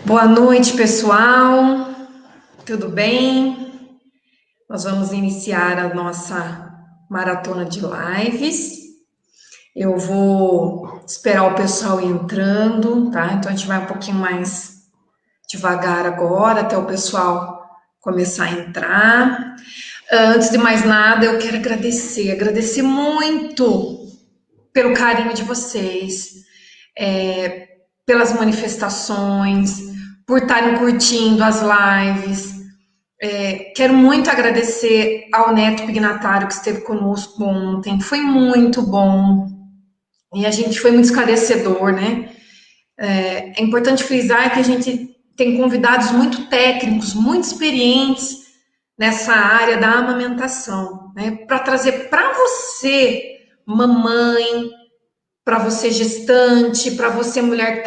Boa noite, pessoal. Tudo bem? Nós vamos iniciar a nossa maratona de lives. Eu vou esperar o pessoal entrando, tá? Então a gente vai um pouquinho mais devagar agora, até o pessoal começar a entrar. Antes de mais nada, eu quero agradecer muito pelo carinho de vocês, pelas manifestações, por estarem curtindo as lives. Quero muito agradecer ao Neto Pignatário que esteve conosco ontem, foi muito bom e a gente foi muito esclarecedor, né? É importante frisar que a gente tem convidados muito técnicos, muito experientes nessa área da amamentação, né? Para trazer para você, mamãe, para você gestante, para você mulher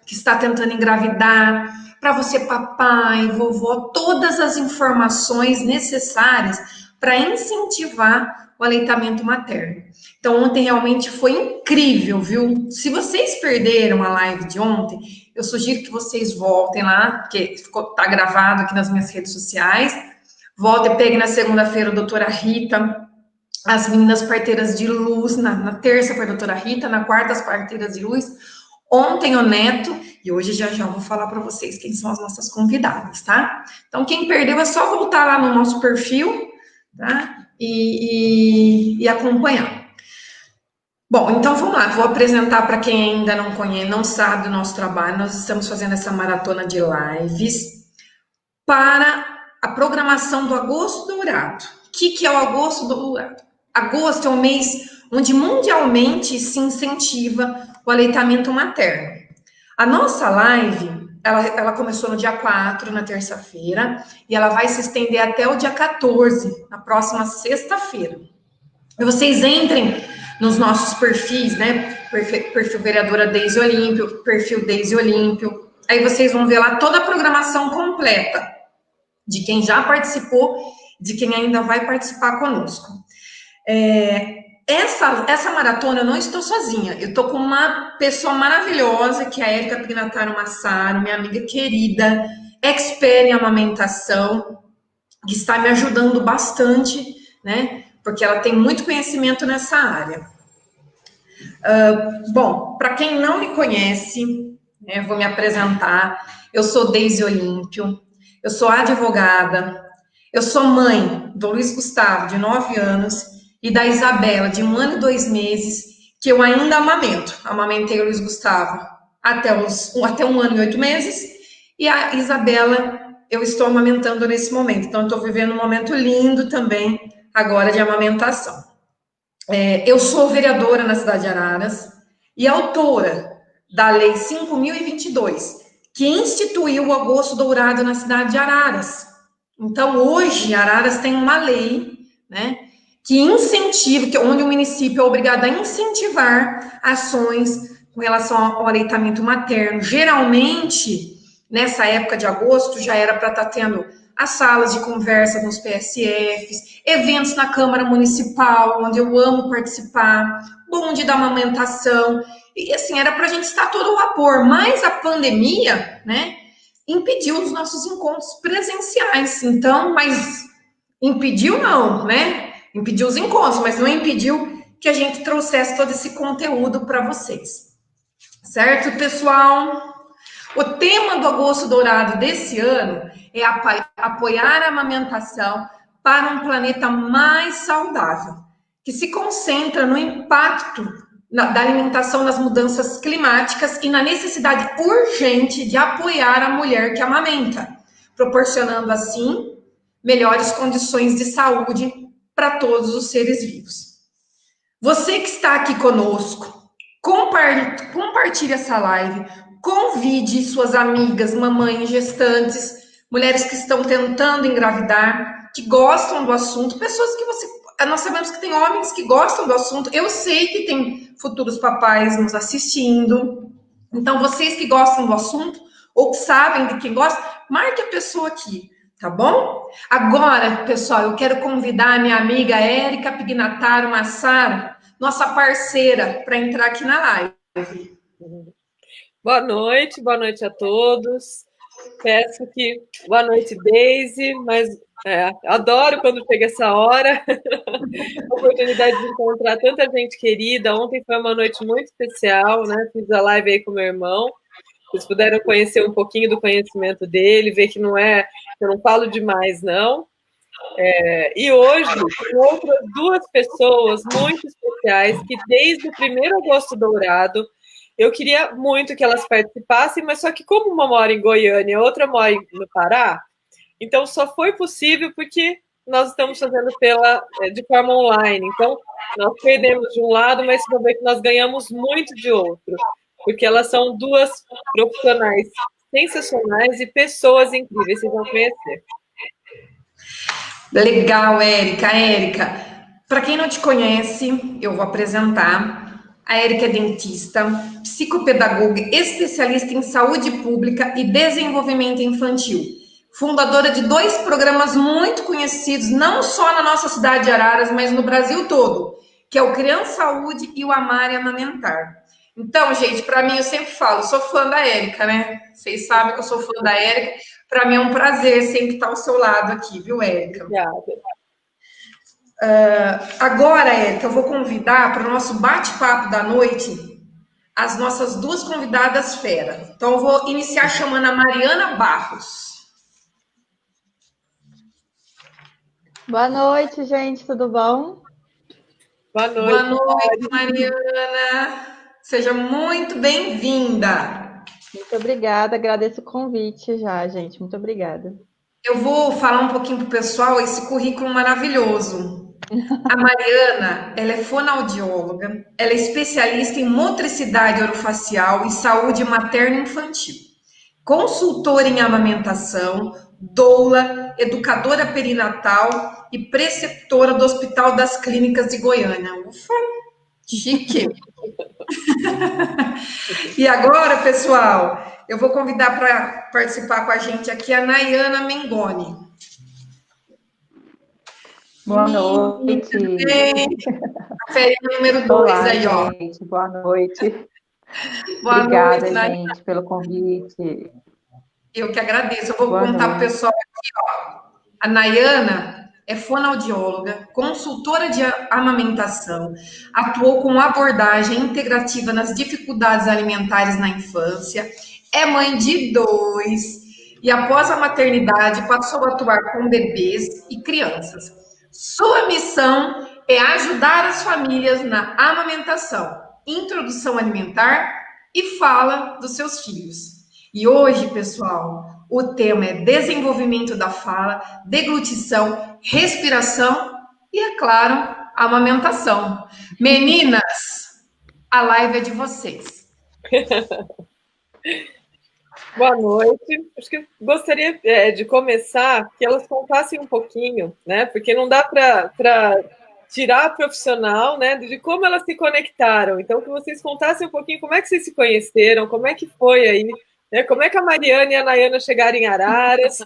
que está tentando engravidar, para você papai, vovó, todas as informações necessárias para incentivar o aleitamento materno. Então, ontem realmente foi incrível, viu? Se vocês perderam a live de ontem, eu sugiro que vocês voltem lá, porque está gravado aqui nas minhas redes sociais. Volta e pegue na segunda-feira a doutora Rita, as meninas parteiras de luz, na terça foi a doutora Rita, na quarta as parteiras de luz, ontem o Neto, e hoje já vou falar para vocês quem são as nossas convidadas, tá? Então, quem perdeu é só voltar lá no nosso perfil, tá? E acompanhar. Bom, então vamos lá, vou apresentar para quem ainda não conhece, não sabe do nosso trabalho, nós estamos fazendo essa maratona de lives para a programação do Agosto Dourado. O que é o Agosto Dourado? Agosto é um mês onde mundialmente se incentiva o aleitamento materno. A nossa live, ela começou no dia 4, na terça-feira, e ela vai se estender até o dia 14, na próxima sexta-feira. E vocês entrem nos nossos perfis, né? Perfil vereadora Deise Olímpio, perfil Deise Olímpio. Aí vocês vão ver lá toda a programação completa de quem já participou, de quem ainda vai participar conosco. Essa maratona eu não estou sozinha, eu estou com uma pessoa maravilhosa, que é a Érica Pignataro Massaro, minha amiga querida, expert em amamentação, que está me ajudando bastante, né? Porque ela tem muito conhecimento nessa área. Bom, para quem não me conhece, né, vou me apresentar. Eu sou Deise Olímpio, eu sou advogada, eu sou mãe do Luiz Gustavo, de 9 anos, e da Isabela, de 1 ano e 2 meses, que eu ainda amamento. Amamentei o Luiz Gustavo até 1 ano e 8 meses, e a Isabela eu estou amamentando nesse momento. Então, eu estou vivendo um momento lindo também agora de amamentação. Eu sou vereadora na cidade de Araras e autora da Lei 5.022, que instituiu o Agosto Dourado na cidade de Araras. Então, hoje, Araras tem uma lei, né, que incentiva, onde o município é obrigado a incentivar ações com relação ao aleitamento materno. Geralmente, nessa época de agosto, já era para estar tendo as salas de conversa nos PSFs, eventos na Câmara Municipal, onde eu amo participar, bonde da amamentação, e assim, era para a gente estar todo o vapor, mas a pandemia, né, impediu os nossos encontros presenciais, então, mas impediu não, né, impediu os encontros, mas não impediu que a gente trouxesse todo esse conteúdo para vocês, certo, pessoal? O tema do Agosto Dourado desse ano é apoiar a amamentação para um planeta mais saudável, que se concentra no impacto da alimentação nas mudanças climáticas e na necessidade urgente de apoiar a mulher que amamenta, proporcionando assim melhores condições de saúde para todos os seres vivos. Você que está aqui conosco, compartilhe essa live, convide suas amigas, mamães, gestantes, mulheres que estão tentando engravidar, que gostam do assunto, pessoas que nós sabemos que tem homens que gostam do assunto, eu sei que tem futuros papais nos assistindo, então vocês que gostam do assunto, ou que sabem de quem gosta, marque a pessoa aqui, tá bom? Agora, pessoal, eu quero convidar a minha amiga Érica Pignataro Massaro, nossa parceira, para entrar aqui na live. Boa noite a todos. Peço que. Boa noite, Deise, mas adoro quando chega essa hora. A oportunidade de encontrar tanta gente querida. Ontem foi uma noite muito especial, né? Fiz a live aí com meu irmão. Vocês puderam conhecer um pouquinho do conhecimento dele, ver que eu não falo demais, não. E hoje, com outras duas pessoas muito especiais, que desde o primeiro Agosto Dourado, eu queria muito que elas participassem, mas só que como uma mora em Goiânia e a outra mora no Pará, então só foi possível porque nós estamos fazendo de forma online. Então, nós perdemos de um lado, mas vão ver que nós ganhamos muito de outro, porque elas são duas profissionais sensacionais e pessoas incríveis, vocês vão conhecer. Legal, Érica. Érica, para quem não te conhece, eu vou apresentar. A Érica é dentista, psicopedagoga, especialista em saúde pública e desenvolvimento infantil. Fundadora de 2 programas muito conhecidos, não só na nossa cidade de Araras, mas no Brasil todo, que é o Criança Saúde e o Amar e Amamentar. Então, gente, para mim, eu sempre falo, sou fã da Érica, né? Vocês sabem que eu sou fã da Érica. Para mim é um prazer sempre estar ao seu lado aqui, viu, Érica? Obrigada. Agora, Érica, eu vou convidar para o nosso bate-papo da noite as nossas 2 convidadas fera. Então, eu vou iniciar chamando a Mariana Barros. Boa noite, gente, tudo bom? Boa noite. Boa noite, Mariana. Seja muito bem-vinda. Muito obrigada, agradeço o convite já, gente. Muito obrigada. Eu vou falar um pouquinho para o pessoal esse currículo maravilhoso. A Mariana, ela é fonoaudióloga, ela é especialista em motricidade orofacial e saúde materno-infantil, consultora em amamentação, doula, educadora perinatal e preceptora do Hospital das Clínicas de Goiânia. Ufa, chique! E agora, pessoal, eu vou convidar para participar com a gente aqui a Nayana Mengoni. Boa noite. A ferinha número 2 aí, ó. Gente, boa noite. Boa Obrigada, noite, gente, pelo convite. Eu que agradeço. Eu vou contar para o pessoal aqui, ó. A Nayana é fonoaudióloga, consultora de amamentação, atuou com abordagem integrativa nas dificuldades alimentares na infância, é mãe de 2 e após a maternidade passou a atuar com bebês e crianças. Sua missão é ajudar as famílias na amamentação, introdução alimentar e fala dos seus filhos. E hoje, pessoal, o tema é desenvolvimento da fala, deglutição, respiração e, é claro, amamentação. Meninas, a live é de vocês. Boa noite. Acho que eu gostaria de começar que elas contassem um pouquinho, né? Porque não dá para tirar a profissional, né? De como elas se conectaram. Então, que vocês contassem um pouquinho como é que vocês se conheceram, como é que foi aí, né? Como é que a Mariana e a Nayana chegaram em Araras?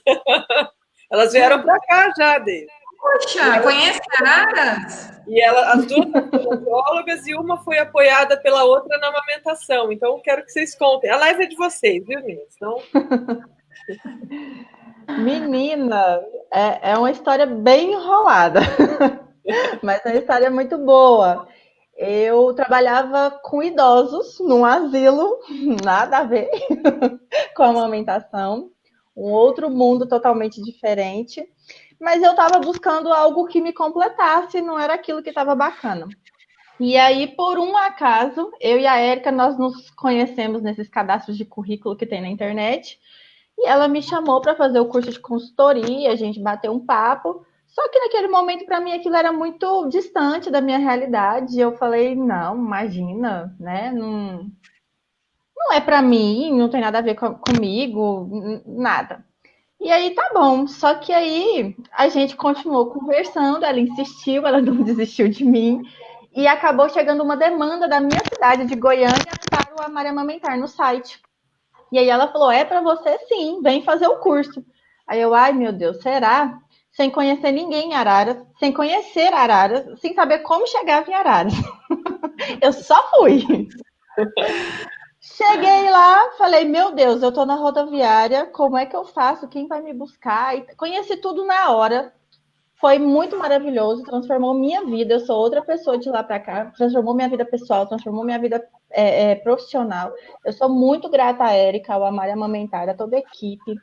Elas vieram para cá já, Deise. Poxa, conhece Araras? E as duas são fonoaudiólogas e uma foi apoiada pela outra na amamentação. Então, eu quero que vocês contem. A live é de vocês, viu, meninas? Então... Menina, é uma história bem enrolada, mas é uma história muito boa. Eu trabalhava com idosos num asilo, nada a ver com a amamentação, um outro mundo totalmente diferente. Mas eu estava buscando algo que me completasse, não era aquilo que estava bacana. E aí, por um acaso, eu e a Érica, nós nos conhecemos nesses cadastros de currículo que tem na internet, e ela me chamou para fazer o curso de consultoria, a gente bateu um papo, só que naquele momento, para mim, aquilo era muito distante da minha realidade, e eu falei, não, imagina, né, não é para mim, não tem nada a ver comigo, nada. E aí tá bom, só que aí a gente continuou conversando, ela insistiu, ela não desistiu de mim, e acabou chegando uma demanda da minha cidade de Goiânia para o Amar e Amamentar no site. E aí ela falou, é para você sim, vem fazer o curso. Aí eu, ai meu Deus, será? Sem conhecer ninguém em Araras, sem conhecer Araras, sem saber como chegava em Araras. Eu só fui. Cheguei lá, falei, meu Deus, eu tô na rodoviária, como é que eu faço? Quem vai me buscar? E conheci tudo na hora. Foi muito maravilhoso, transformou minha vida. Eu sou outra pessoa de lá para cá, transformou minha vida pessoal, transformou minha vida profissional. Eu sou muito grata à Érica, ao Amar e Amamentar, a toda a equipe.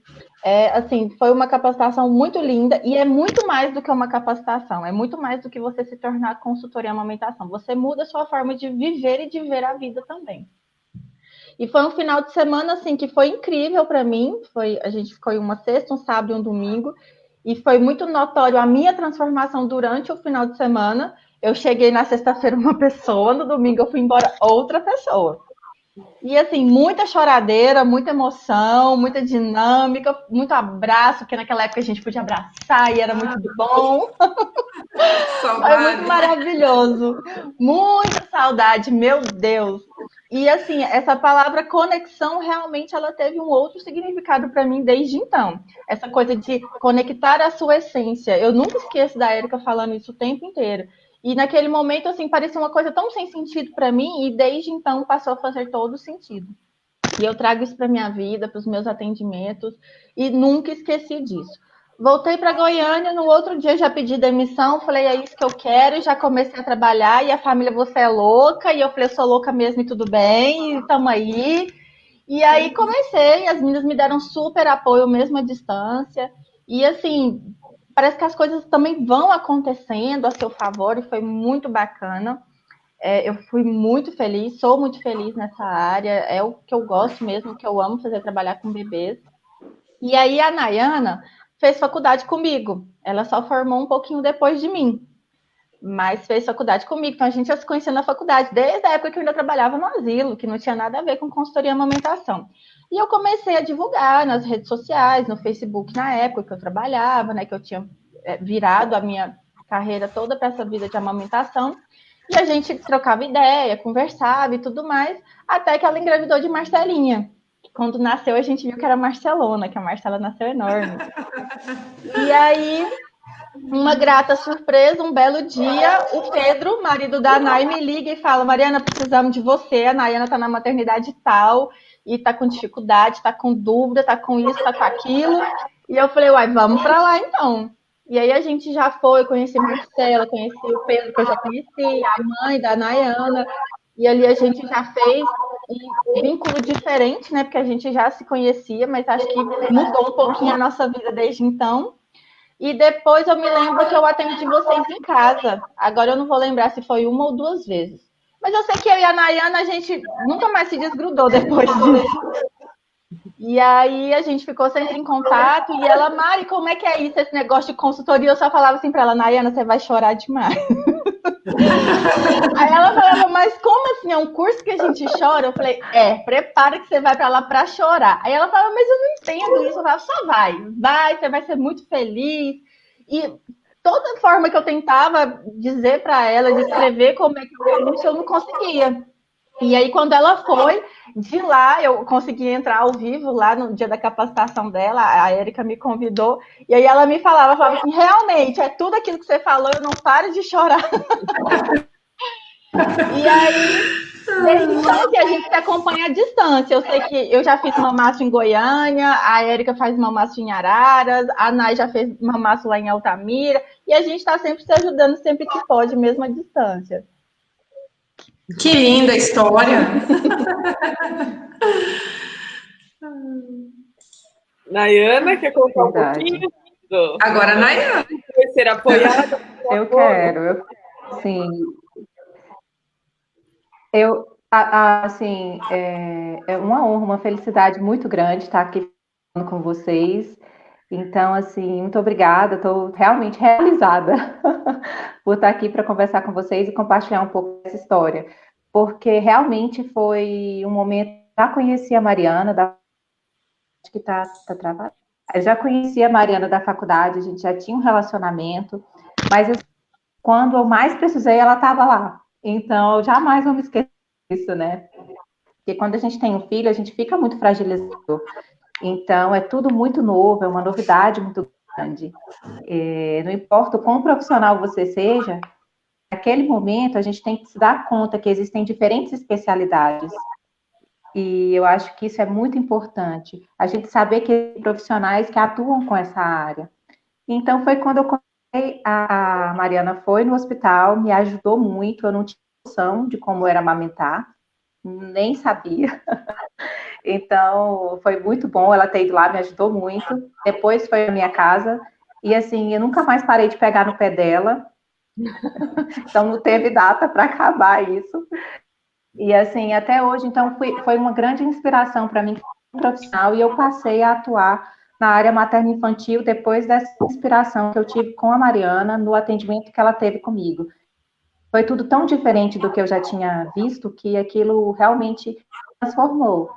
Assim, foi uma capacitação muito linda e é muito mais do que uma capacitação, é muito mais do que você se tornar consultora em amamentação. Você muda a sua forma de viver e de ver a vida também. E foi um final de semana assim que foi incrível para mim. A gente ficou em uma sexta, um sábado e um domingo. E foi muito notório a minha transformação durante o final de semana. Eu cheguei na sexta-feira uma pessoa, no domingo eu fui embora outra pessoa. E assim, muita choradeira, muita emoção, muita dinâmica, muito abraço, porque naquela época a gente podia abraçar e era muito bom. Foi muito maravilhoso. Muita saudade, meu Deus. E assim, essa palavra conexão realmente ela teve um outro significado para mim desde então. Essa coisa de conectar a sua essência. Eu nunca esqueço da Érica falando isso o tempo inteiro. E naquele momento, assim, parecia uma coisa tão sem sentido para mim e desde então passou a fazer todo sentido. E eu trago isso para minha vida, para os meus atendimentos e nunca esqueci disso. Voltei para Goiânia, no outro dia já pedi demissão, falei, é isso que eu quero, e já comecei a trabalhar, e a família, você é louca, e eu falei, eu sou louca mesmo e tudo bem, e tamo aí. E aí comecei, as meninas me deram super apoio mesmo à distância, e assim, parece que as coisas também vão acontecendo a seu favor, e foi muito bacana. Eu fui muito feliz, sou muito feliz nessa área, é o que eu gosto mesmo, o que eu amo fazer, trabalhar com bebês. E aí a Nayana fez faculdade comigo. Ela só formou um pouquinho depois de mim, mas fez faculdade comigo. Então a gente já se conhecia na faculdade, desde a época que eu ainda trabalhava no asilo, que não tinha nada a ver com consultoria e amamentação. E eu comecei a divulgar nas redes sociais, no Facebook na época que eu trabalhava, né, que eu tinha virado a minha carreira toda para essa vida de amamentação. E a gente trocava ideia, conversava e tudo mais, até que ela engravidou de Marcelinha. Quando nasceu, a gente viu que era Marcelona, que a Marcela nasceu enorme. E aí, uma grata surpresa, um belo dia, o Pedro, marido da Nay, me liga e fala, Mariana, precisamos de você, a Nayana tá na maternidade tal, e tá com dificuldade, tá com dúvida, tá com isso, tá com aquilo. E eu falei, uai, vamos pra lá então. E aí a gente já foi, conheci Marcela, conheci o Pedro, que eu já conheci, a mãe da Nayana, e ali a gente já fez um vínculo diferente, né? Porque a gente já se conhecia, mas acho que mudou um pouquinho a nossa vida desde então. E depois eu me lembro que eu atendi vocês em casa. Agora eu não vou lembrar se foi uma ou duas vezes. Mas eu sei que eu e a Nayana, a gente nunca mais se desgrudou depois disso. E aí a gente ficou sempre em contato. E ela, Mari, como é que é isso, esse negócio de consultoria? Eu só falava assim para ela, Nayana, você vai chorar demais. Aí ela falava, mas como assim? É um curso que a gente chora? Eu falei, prepara que você vai para lá para chorar. Aí ela falava, mas eu não entendo isso. Eu falava, só vai, você vai ser muito feliz. E toda forma que eu tentava dizer para ela, descrever como é que eu isso, eu não conseguia. E aí, quando ela foi, de lá, eu consegui entrar ao vivo, lá no dia da capacitação dela, a Érica me convidou, e aí ela me falava assim, realmente, é tudo aquilo que você falou, eu não paro de chorar. E aí, desde então, que a gente se acompanha à distância. Eu sei que eu já fiz mamaço em Goiânia, a Érica faz mamaço em Araras, a Nay já fez mamaço lá em Altamira, e a gente está sempre se ajudando, sempre que pode, mesmo à distância. Que linda a história! Nayana, quer contar um pouquinho? Agora, Nayana. Vai ser apoiada? Eu quero, sim. Assim, é uma honra, uma felicidade muito grande estar aqui falando com vocês. Então, assim, muito obrigada. Estou realmente realizada por estar aqui para conversar com vocês e compartilhar um pouco dessa história, porque realmente foi um momento. Já conheci a Mariana acho que está travado. Eu já conhecia a Mariana da faculdade, a gente já tinha um relacionamento, mas quando eu mais precisei, ela estava lá. Então, eu jamais vou me esquecer disso, né? Porque quando a gente tem um filho, a gente fica muito fragilizado. Então, é tudo muito novo, é uma novidade muito grande. Não importa o quão profissional você seja, naquele momento a gente tem que se dar conta que existem diferentes especialidades. E eu acho que isso é muito importante, a gente saber que tem profissionais que atuam com essa área. Então, foi quando eu comecei, a Mariana foi no hospital, me ajudou muito, eu não tinha noção de como era amamentar, nem sabia. Então, foi muito bom ela ter ido lá, me ajudou muito. Depois foi à minha casa, e assim, eu nunca mais parei de pegar no pé dela. Então, não teve data para acabar isso. E assim, até hoje, então, foi uma grande inspiração para mim, como profissional, e eu passei a atuar na área materno-infantil depois dessa inspiração que eu tive com a Mariana no atendimento que ela teve comigo. Foi tudo tão diferente do que eu já tinha visto que aquilo realmente transformou.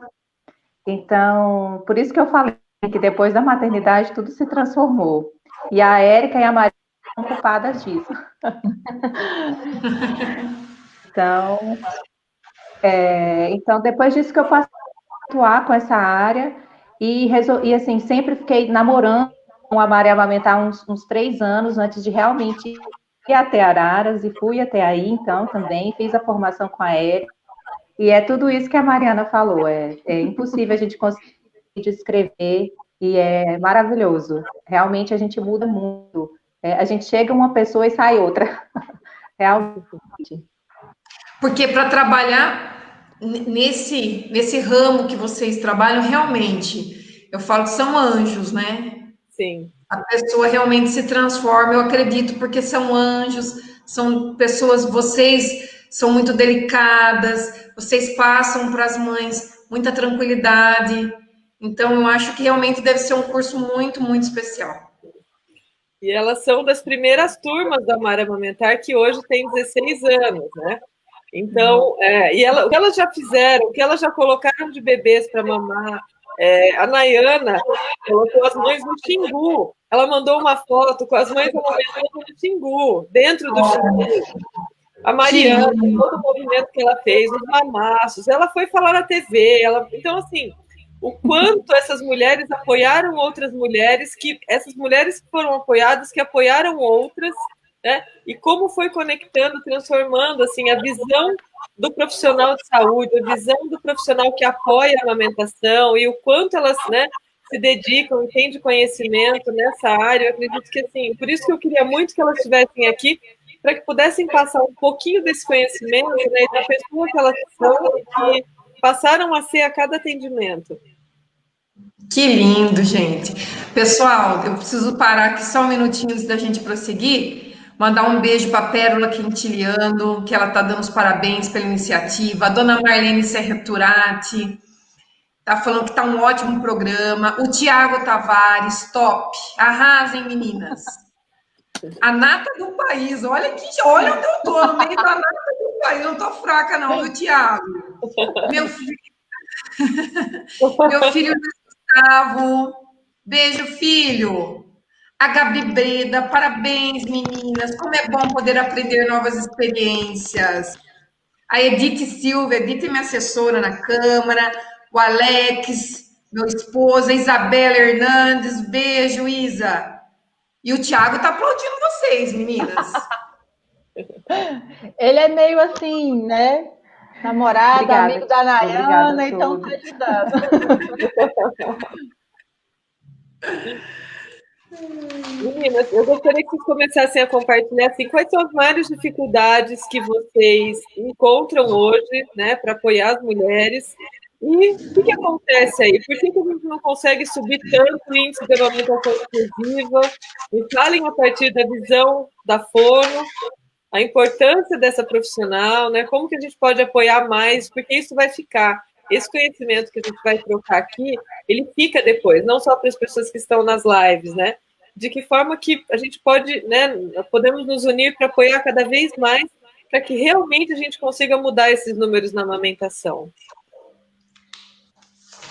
Então, por isso que eu falei que depois da maternidade tudo se transformou. E a Érica e a Maria são culpadas disso. Então, então, depois disso que eu passei a atuar com essa área e assim, sempre fiquei namorando com a Maria amamentar uns 3 anos antes de realmente ir até Araras, e fui até aí, então, também, fiz a formação com a Érica, e é tudo isso que a Mariana falou, é impossível a gente conseguir descrever, e é maravilhoso. Realmente a gente muda muito. A gente chega uma pessoa e sai outra. Realmente. Porque para trabalhar nesse ramo que vocês trabalham, realmente, eu falo que são anjos, né? Sim. A pessoa realmente se transforma, eu acredito, porque são anjos, são pessoas, vocês são muito delicadas, vocês passam para as mães muita tranquilidade. Então, eu acho que realmente deve ser um curso muito, muito especial. E elas são das primeiras turmas da Mara Amamentar, que hoje tem 16 anos, né? Então, o que elas já fizeram, o que elas já colocaram de bebês para mamar, a Nayana colocou as mães no Xingu. Ela mandou uma foto com as mães amamentando no Xingu, dentro do Xingu. A Mariana, todo o movimento que ela fez, os mamaços, ela foi falar na TV. Então, assim, o quanto essas mulheres apoiaram outras mulheres, que essas mulheres que foram apoiadas, que apoiaram outras, né? E como foi conectando, transformando assim a visão do profissional de saúde, a visão do profissional que apoia a amamentação e o quanto elas, né, se dedicam e têm de conhecimento nessa área. Eu acredito que assim, por isso que eu queria muito que elas estivessem aqui, para que pudessem passar um pouquinho desse conhecimento, né, da pessoa que elas são e que passaram a ser a cada atendimento. Que lindo, gente. Pessoal, eu preciso parar aqui só um minutinho antes da gente prosseguir. Mandar um beijo para a Pérola Quintiliano, que ela está dando os parabéns pela iniciativa. A dona Marlene Serra Turati está falando que está um ótimo programa. O Tiago Tavares, top. Arrasem, meninas. A nata do país, olha onde eu tô, no meio da nata do país. Eu não tô fraca, não, viu, Tiago? Meu filho, meu filho Gustavo, beijo, filho. A Gabi Breda, parabéns, meninas. Como é bom poder aprender novas experiências. A Edith Silva, Edith é minha assessora na Câmara. O Alex, meu esposo, a Isabela Hernandes, beijo, Isa. E o Thiago tá aplaudindo vocês, meninas. Ele é meio assim, né? Namorado, Obrigada, amigo da Nayana, então todos. tá ajudando. Meninas, eu gostaria que vocês começassem a compartilhar assim, quais são as maiores dificuldades que vocês encontram hoje, né, para apoiar as mulheres. E o que acontece aí? Por que a gente não consegue subir tanto o índice de amamentação exclusiva? Me falem a partir da visão da Fono, a importância dessa profissional, né? Como que a gente pode apoiar mais, porque isso vai ficar. Esse conhecimento que a gente vai trocar aqui, ele fica depois, não só para as pessoas que estão nas lives, né? De que forma que a gente pode, né, podemos nos unir para apoiar cada vez mais, para que realmente a gente consiga mudar esses números na amamentação.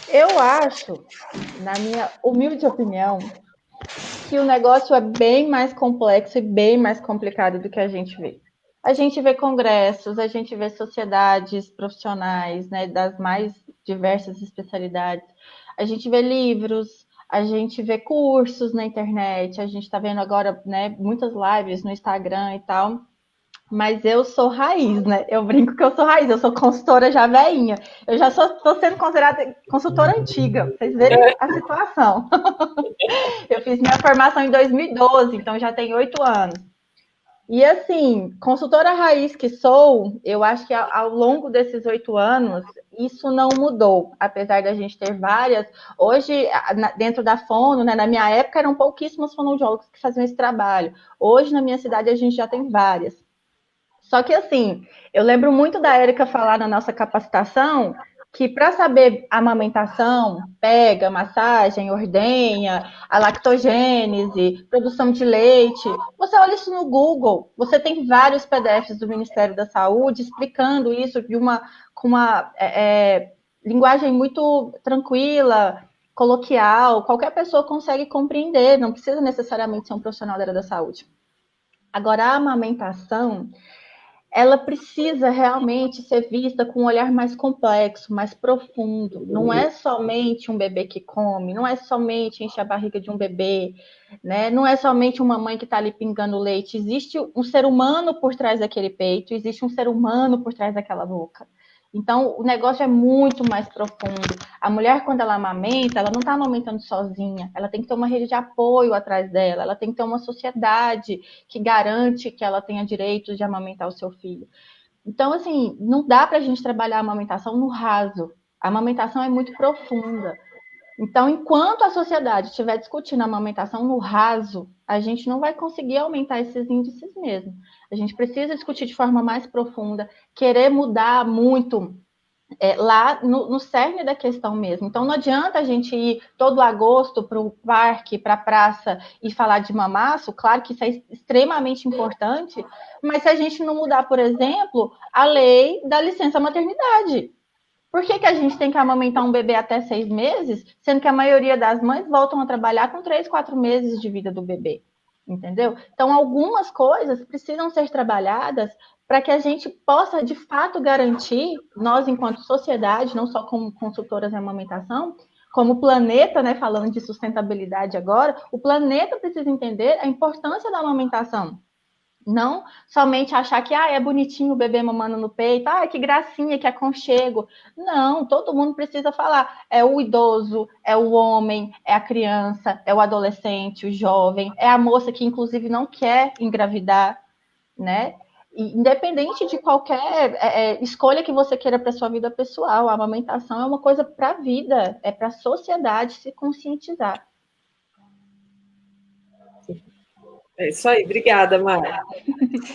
Eu acho, na minha humilde opinião, que o negócio é bem mais complexo e bem mais complicado do que a gente vê. A gente vê congressos, a gente vê sociedades profissionais, né, das mais diversas especialidades. A gente vê livros, a gente vê cursos na internet, a gente está vendo agora, né, muitas lives no Instagram e tal. Mas eu sou raiz, né? Eu brinco que eu sou raiz, eu sou consultora já velhinha. Eu já estou sendo considerada consultora antiga, pra vocês verem a situação. Eu fiz minha formação em 2012, então já tem 8 anos. E assim, consultora raiz que sou, eu acho que ao longo desses 8 anos, isso não mudou, apesar da gente ter várias. Hoje, dentro da fono, né, na minha época, eram pouquíssimos fonoaudiólogos que faziam esse trabalho. Hoje, na minha cidade, a gente já tem várias. Só que assim, eu lembro muito da Érica falar na nossa capacitação que para saber amamentação, pega, massagem, ordenha, a lactogênese, produção de leite, você olha isso no Google, você tem vários PDFs do Ministério da Saúde explicando isso com uma linguagem muito tranquila, coloquial, qualquer pessoa consegue compreender, não precisa necessariamente ser um profissional da área da saúde. Agora, a amamentação, ela precisa realmente ser vista com um olhar mais complexo, mais profundo. Não é somente um bebê que come, não é somente encher a barriga de um bebê, né? Não é somente uma mãe que está ali pingando leite. Existe um ser humano por trás daquele peito, existe um ser humano por trás daquela boca. Então, o negócio é muito mais profundo. A mulher, quando ela amamenta, ela não está amamentando sozinha. Ela tem que ter uma rede de apoio atrás dela. Ela tem que ter uma sociedade que garante que ela tenha direitos de amamentar o seu filho. Então, assim, não dá para a gente trabalhar a amamentação no raso. A amamentação é muito profunda. Então, enquanto a sociedade estiver discutindo a amamentação no raso, a gente não vai conseguir aumentar esses índices mesmo. A gente precisa discutir de forma mais profunda, querer mudar muito lá no cerne da questão mesmo. Então, não adianta a gente ir todo agosto para o parque, para a praça e falar de mamaço, claro que isso é extremamente importante, mas se a gente não mudar, por exemplo, a lei da licença maternidade. Por que a gente tem que amamentar um bebê até 6 meses, sendo que a maioria das mães voltam a trabalhar com 3, 4 meses de vida do bebê? Entendeu? Então, algumas coisas precisam ser trabalhadas para que a gente possa, de fato, garantir, nós, enquanto sociedade, não só como consultoras em amamentação, como planeta, né, falando de sustentabilidade agora, o planeta precisa entender a importância da amamentação. Não somente achar que é bonitinho o bebê mamando no peito, que gracinha, que aconchego. Não, todo mundo precisa falar. É o idoso, é o homem, é a criança, é o adolescente, o jovem, é a moça que inclusive não quer engravidar, né? E, independente de qualquer escolha que você queira para sua vida pessoal, a amamentação é uma coisa para a vida, é para a sociedade se conscientizar. É isso aí, obrigada, Mari.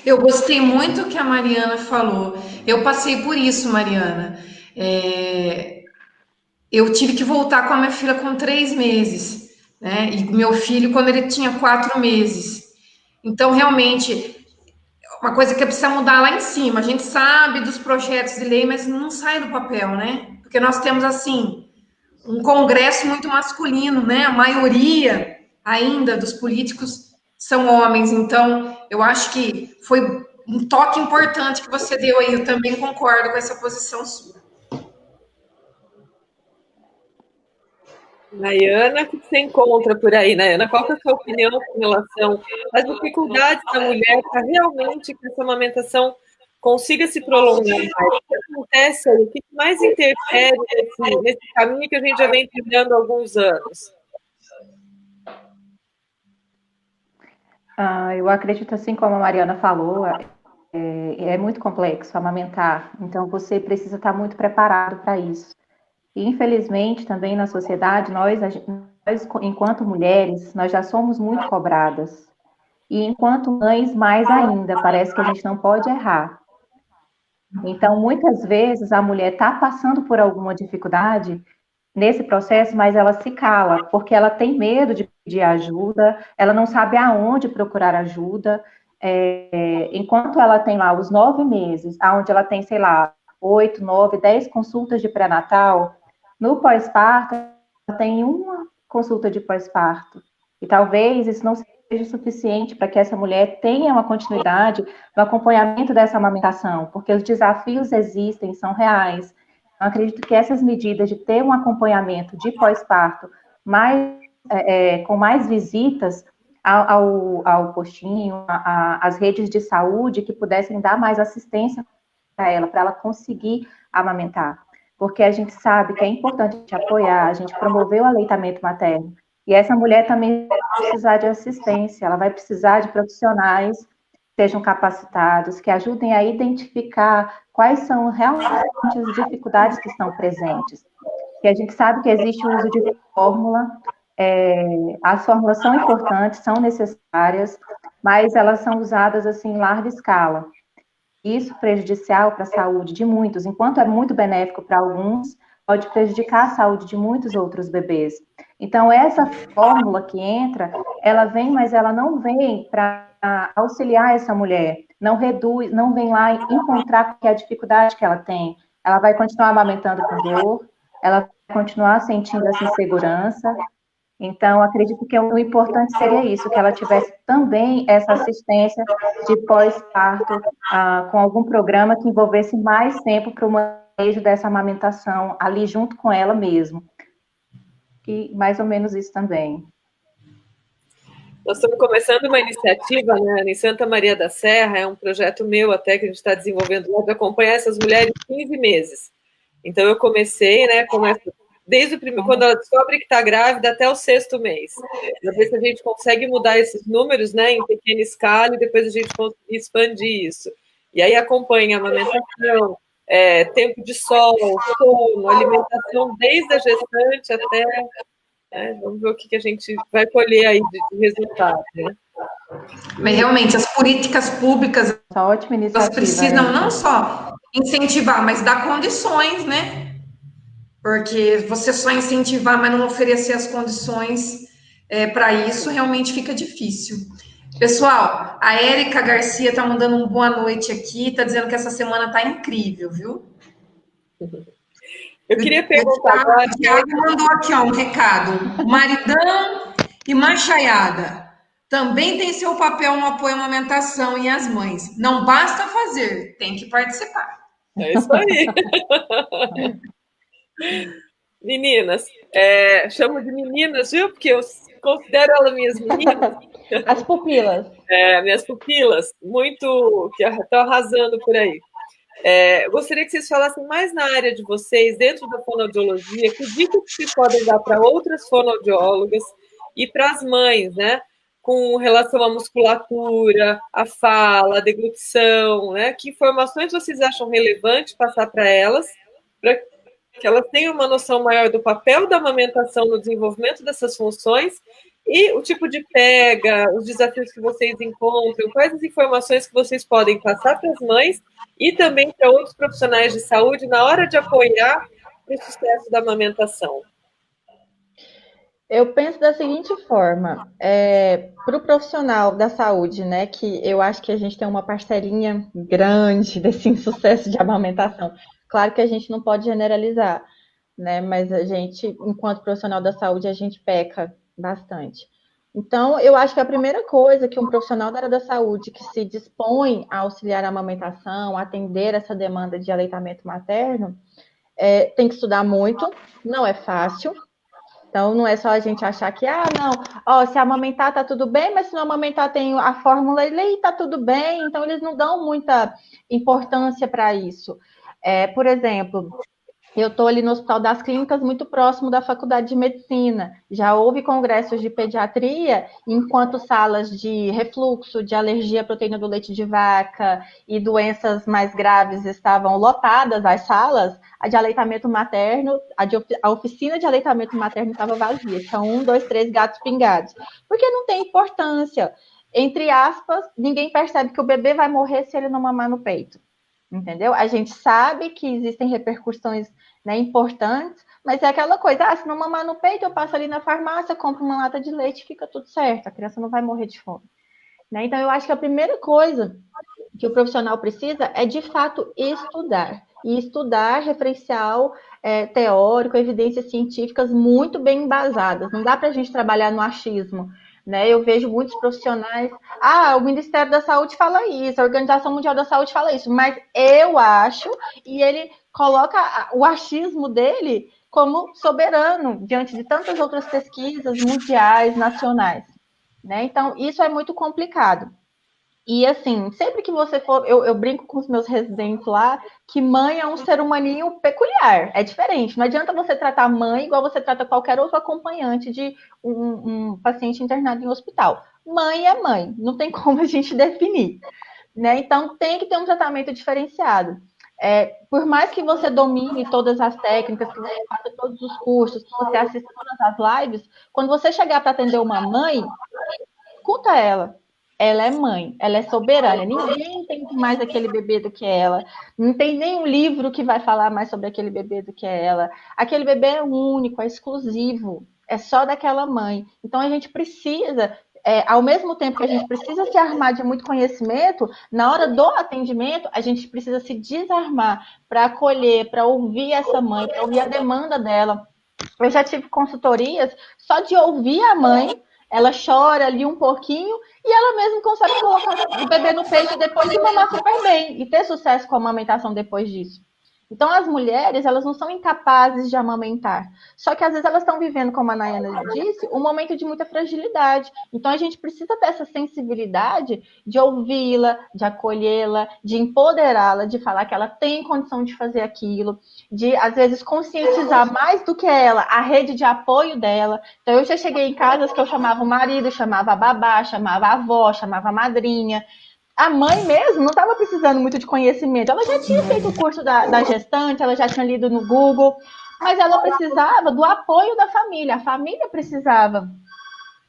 Eu gostei muito que a Mariana falou. Eu passei por isso, Mariana. Eu tive que voltar com a minha filha com 3 meses, né? E meu filho quando ele tinha 4 meses. Então, realmente, uma coisa que precisa mudar lá em cima. A gente sabe dos projetos de lei, mas não sai do papel, né? Porque nós temos, assim, um Congresso muito masculino, né? A maioria ainda dos políticos são homens. Então, eu acho que foi um toque importante que você deu aí. Eu também concordo com essa posição sua. Nayana, o que você encontra por aí, Nayana? Qual é a sua opinião com relação às dificuldades da mulher para realmente que essa amamentação consiga se prolongar mais? O que acontece aí? O que mais interfere nesse caminho que a gente já vem trilhando há alguns anos? Eu acredito, assim como a Mariana falou, é muito complexo amamentar, então você precisa estar muito preparado para isso. E, infelizmente, também na sociedade, nós, enquanto mulheres, nós já somos muito cobradas. E enquanto mães, mais ainda, parece que a gente não pode errar. Então, muitas vezes, a mulher está passando por alguma dificuldade nesse processo, mas ela se cala, porque ela tem medo de pedir ajuda, ela não sabe aonde procurar ajuda. Enquanto ela tem lá os 9 meses, onde ela tem, sei lá, 8, 9, 10 consultas de pré-natal, no pós-parto, ela tem uma consulta de pós-parto. E talvez isso não seja suficiente para que essa mulher tenha uma continuidade no acompanhamento dessa amamentação, porque os desafios existem, são reais. Eu acredito que essas medidas de ter um acompanhamento de pós-parto com mais visitas ao postinho, às redes de saúde que pudessem dar mais assistência para ela conseguir amamentar. Porque a gente sabe que é importante a gente apoiar, a gente promover o aleitamento materno. E essa mulher também vai precisar de assistência, ela vai precisar de profissionais que sejam capacitados, que ajudem a identificar quais são realmente as dificuldades que estão presentes. E a gente sabe que existe o uso de fórmula, as fórmulas são importantes, são necessárias, mas elas são usadas assim em larga escala. Isso prejudicial para a saúde de muitos, enquanto é muito benéfico para alguns, pode prejudicar a saúde de muitos outros bebês. Então, essa fórmula que entra, ela vem, mas ela não vem para auxiliar essa mulher, não reduz, não vem lá encontrar a dificuldade que ela tem. Ela vai continuar amamentando com dor, ela vai continuar sentindo essa insegurança. Então, acredito que o importante seria isso, que ela tivesse também essa assistência de pós-parto, com algum programa que envolvesse mais tempo para o manejo dessa amamentação ali junto com ela mesmo. E mais ou menos isso também. Nós estamos começando uma iniciativa, né, em Santa Maria da Serra, é um projeto meu até que a gente está desenvolvendo lá, de acompanhar essas mulheres 15 meses. Então, eu comecei, né, desde o primeiro, quando ela descobre que está grávida até o 6º mês. Para ver se a gente consegue mudar esses números, né, em pequena escala, e depois a gente conseguir expandir isso. E aí acompanha a amamentação, tempo de sol, sono, alimentação desde a gestante até... vamos ver o que a gente vai colher aí de resultado, né? Mas realmente, as políticas públicas, ótima iniciativa, elas precisam não só incentivar, mas dar condições, né? Porque você só incentivar, mas não oferecer as condições para isso, realmente fica difícil. Pessoal, a Érica Garcia está mandando uma boa noite aqui, está dizendo que essa semana está incrível, viu? Eu queria perguntar agora... O Thiago mandou aqui um recado. Maridão e machaiada também tem seu papel no apoio à amamentação e às mães. Não basta fazer, tem que participar. É isso aí. Meninas, chamo de meninas, viu? Porque eu considero elas minhas meninas. As pupilas. Minhas pupilas, muito que estão arrasando por aí. Eu gostaria que vocês falassem mais na área de vocês, dentro da fonoaudiologia, que dicas que vocês podem dar para outras fonoaudiólogas e para as mães, né? Com relação à musculatura, à fala, à deglutição, né? Que informações vocês acham relevante passar para elas, para que elas tenham uma noção maior do papel da amamentação no desenvolvimento dessas funções e o tipo de pega, os desafios que vocês encontram, quais as informações que vocês podem passar para as mães e também para outros profissionais de saúde na hora de apoiar o sucesso da amamentação. Eu penso da seguinte forma, para o profissional da saúde, né, que eu acho que a gente tem uma parcelinha grande desse insucesso de amamentação. Claro que a gente não pode generalizar, né, mas a gente, enquanto profissional da saúde, a gente peca bastante. Então, eu acho que a primeira coisa que um profissional da área da saúde que se dispõe a auxiliar a amamentação, a atender essa demanda de aleitamento materno, tem que estudar muito, não é fácil. Então, não é só a gente achar que, se amamentar tá tudo bem, mas se não amamentar tem a fórmula e tá tudo bem. Então, eles não dão muita importância para isso. Por exemplo, eu estou ali no Hospital das Clínicas, muito próximo da Faculdade de Medicina. Já houve congressos de pediatria, enquanto salas de refluxo, de alergia à proteína do leite de vaca e doenças mais graves estavam lotadas, as salas, a de aleitamento materno, a oficina de aleitamento materno estava vazia. São 1, 2, 3 gatos pingados. Porque não tem importância. Entre aspas, ninguém percebe que o bebê vai morrer se ele não mamar no peito. Entendeu? A gente sabe que existem repercussões, né, importantes, mas é aquela coisa, se não mamar no peito, eu passo ali na farmácia, compro uma lata de leite, fica tudo certo, a criança não vai morrer de fome. Né? Então, eu acho que a primeira coisa que o profissional precisa é, de fato, estudar. E estudar referencial teórico, evidências científicas muito bem embasadas. Não dá para a gente trabalhar no achismo. Né? Eu vejo muitos profissionais, o Ministério da Saúde fala isso, a Organização Mundial da Saúde fala isso, mas eu acho, e ele coloca o achismo dele como soberano, diante de tantas outras pesquisas mundiais, nacionais. né? Então, isso é muito complicado. E assim, sempre que você for, eu brinco com os meus residentes lá, que mãe é um ser humaninho peculiar, é diferente. Não adianta você tratar a mãe igual você trata qualquer outro acompanhante de um paciente internado em hospital. Mãe é mãe, não tem como a gente definir, né? Então tem que ter um tratamento diferenciado. Por mais que você domine todas as técnicas, que você faça todos os cursos, que você assista todas as lives, quando você chegar para atender uma mãe, escuta ela. Ela é mãe, ela é soberana. Ninguém entende mais aquele bebê do que ela. Não tem nenhum livro que vai falar mais sobre aquele bebê do que ela. Aquele bebê é único, é exclusivo. É só daquela mãe. Então a gente precisa, ao mesmo tempo que a gente precisa se armar de muito conhecimento, na hora do atendimento, a gente precisa se desarmar para acolher, para ouvir essa mãe, para ouvir a demanda dela. Eu já tive consultorias só de ouvir a mãe, ela chora ali um pouquinho e ela mesma consegue colocar o bebê no peito depois e mamar super bem e ter sucesso com a amamentação depois disso. Então, as mulheres, elas não são incapazes de amamentar. Só que, às vezes, elas estão vivendo, como a Nayana disse, um momento de muita fragilidade. Então, a gente precisa ter essa sensibilidade de ouvi-la, de acolhê-la, de empoderá-la, de falar que ela tem condição de fazer aquilo, de, às vezes, conscientizar mais do que ela a rede de apoio dela. Então, eu já cheguei em casas que eu chamava o marido, chamava a babá, chamava a avó, chamava a madrinha. A mãe mesmo não estava precisando muito de conhecimento. Ela já tinha feito o curso da gestante, ela já tinha lido no Google, mas ela precisava do apoio da família. A família precisava.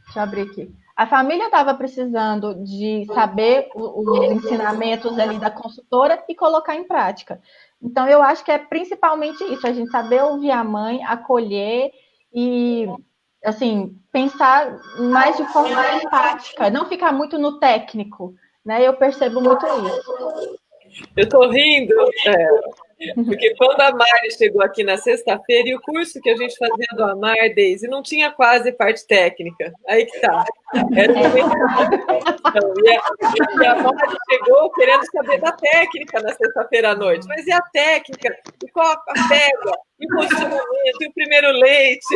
Deixa eu abrir aqui. A família estava precisando de saber os ensinamentos ali da consultora e colocar em prática. Então, eu acho que é principalmente isso, a gente saber ouvir a mãe, acolher e, assim, pensar mais de forma empática, não ficar muito no técnico, né? Eu percebo muito isso. Eu estou rindo, porque quando a Mari chegou aqui na sexta-feira, e o curso que a gente fazia do Amar, Deise, não tinha quase parte técnica. Aí que tá. Era o momento e a Mari chegou querendo saber da técnica na sexta-feira à noite. Mas e a técnica? E qual a pega? E o posicionamento? E o primeiro leite?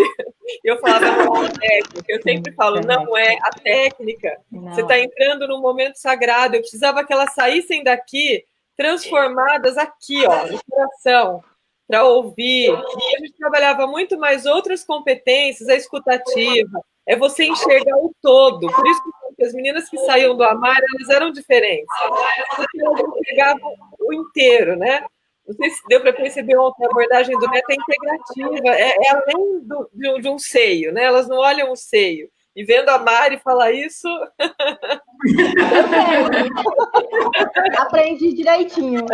E eu falava, não é a técnica. Eu sempre falo, não é a técnica. Você está entrando num momento sagrado. Eu precisava que elas saíssem daqui transformadas aqui, ó, no coração, para ouvir. E a gente trabalhava muito mais outras competências, a escutativa, é você enxergar o todo. Por isso que as meninas que saíam do Amar, elas eram diferentes, porque elas enxergavam o inteiro, né? Não sei se deu para perceber ontem, a abordagem do Neto é integrativa, é além de um seio, né? Elas não olham o seio. E vendo a Mari falar isso... Aprendi direitinho.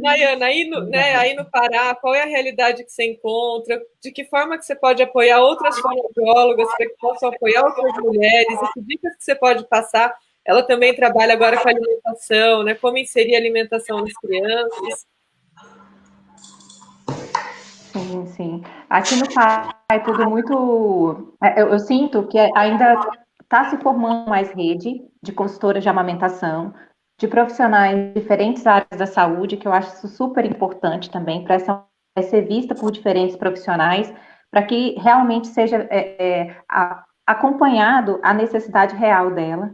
Nayana, aí no Pará, qual é a realidade que você encontra? De que forma que você pode apoiar outras fonoaudiólogas para que possam apoiar outras mulheres? E que dicas que você pode passar? Ela também trabalha agora com alimentação, né? Como inserir a alimentação nas crianças. Sim, sim. Aqui no Pará é tudo muito... Eu sinto que ainda está se formando mais rede de consultoras de amamentação, de profissionais de diferentes áreas da saúde, que eu acho isso super importante também, para ser vista por diferentes profissionais, para que realmente seja acompanhado a necessidade real dela.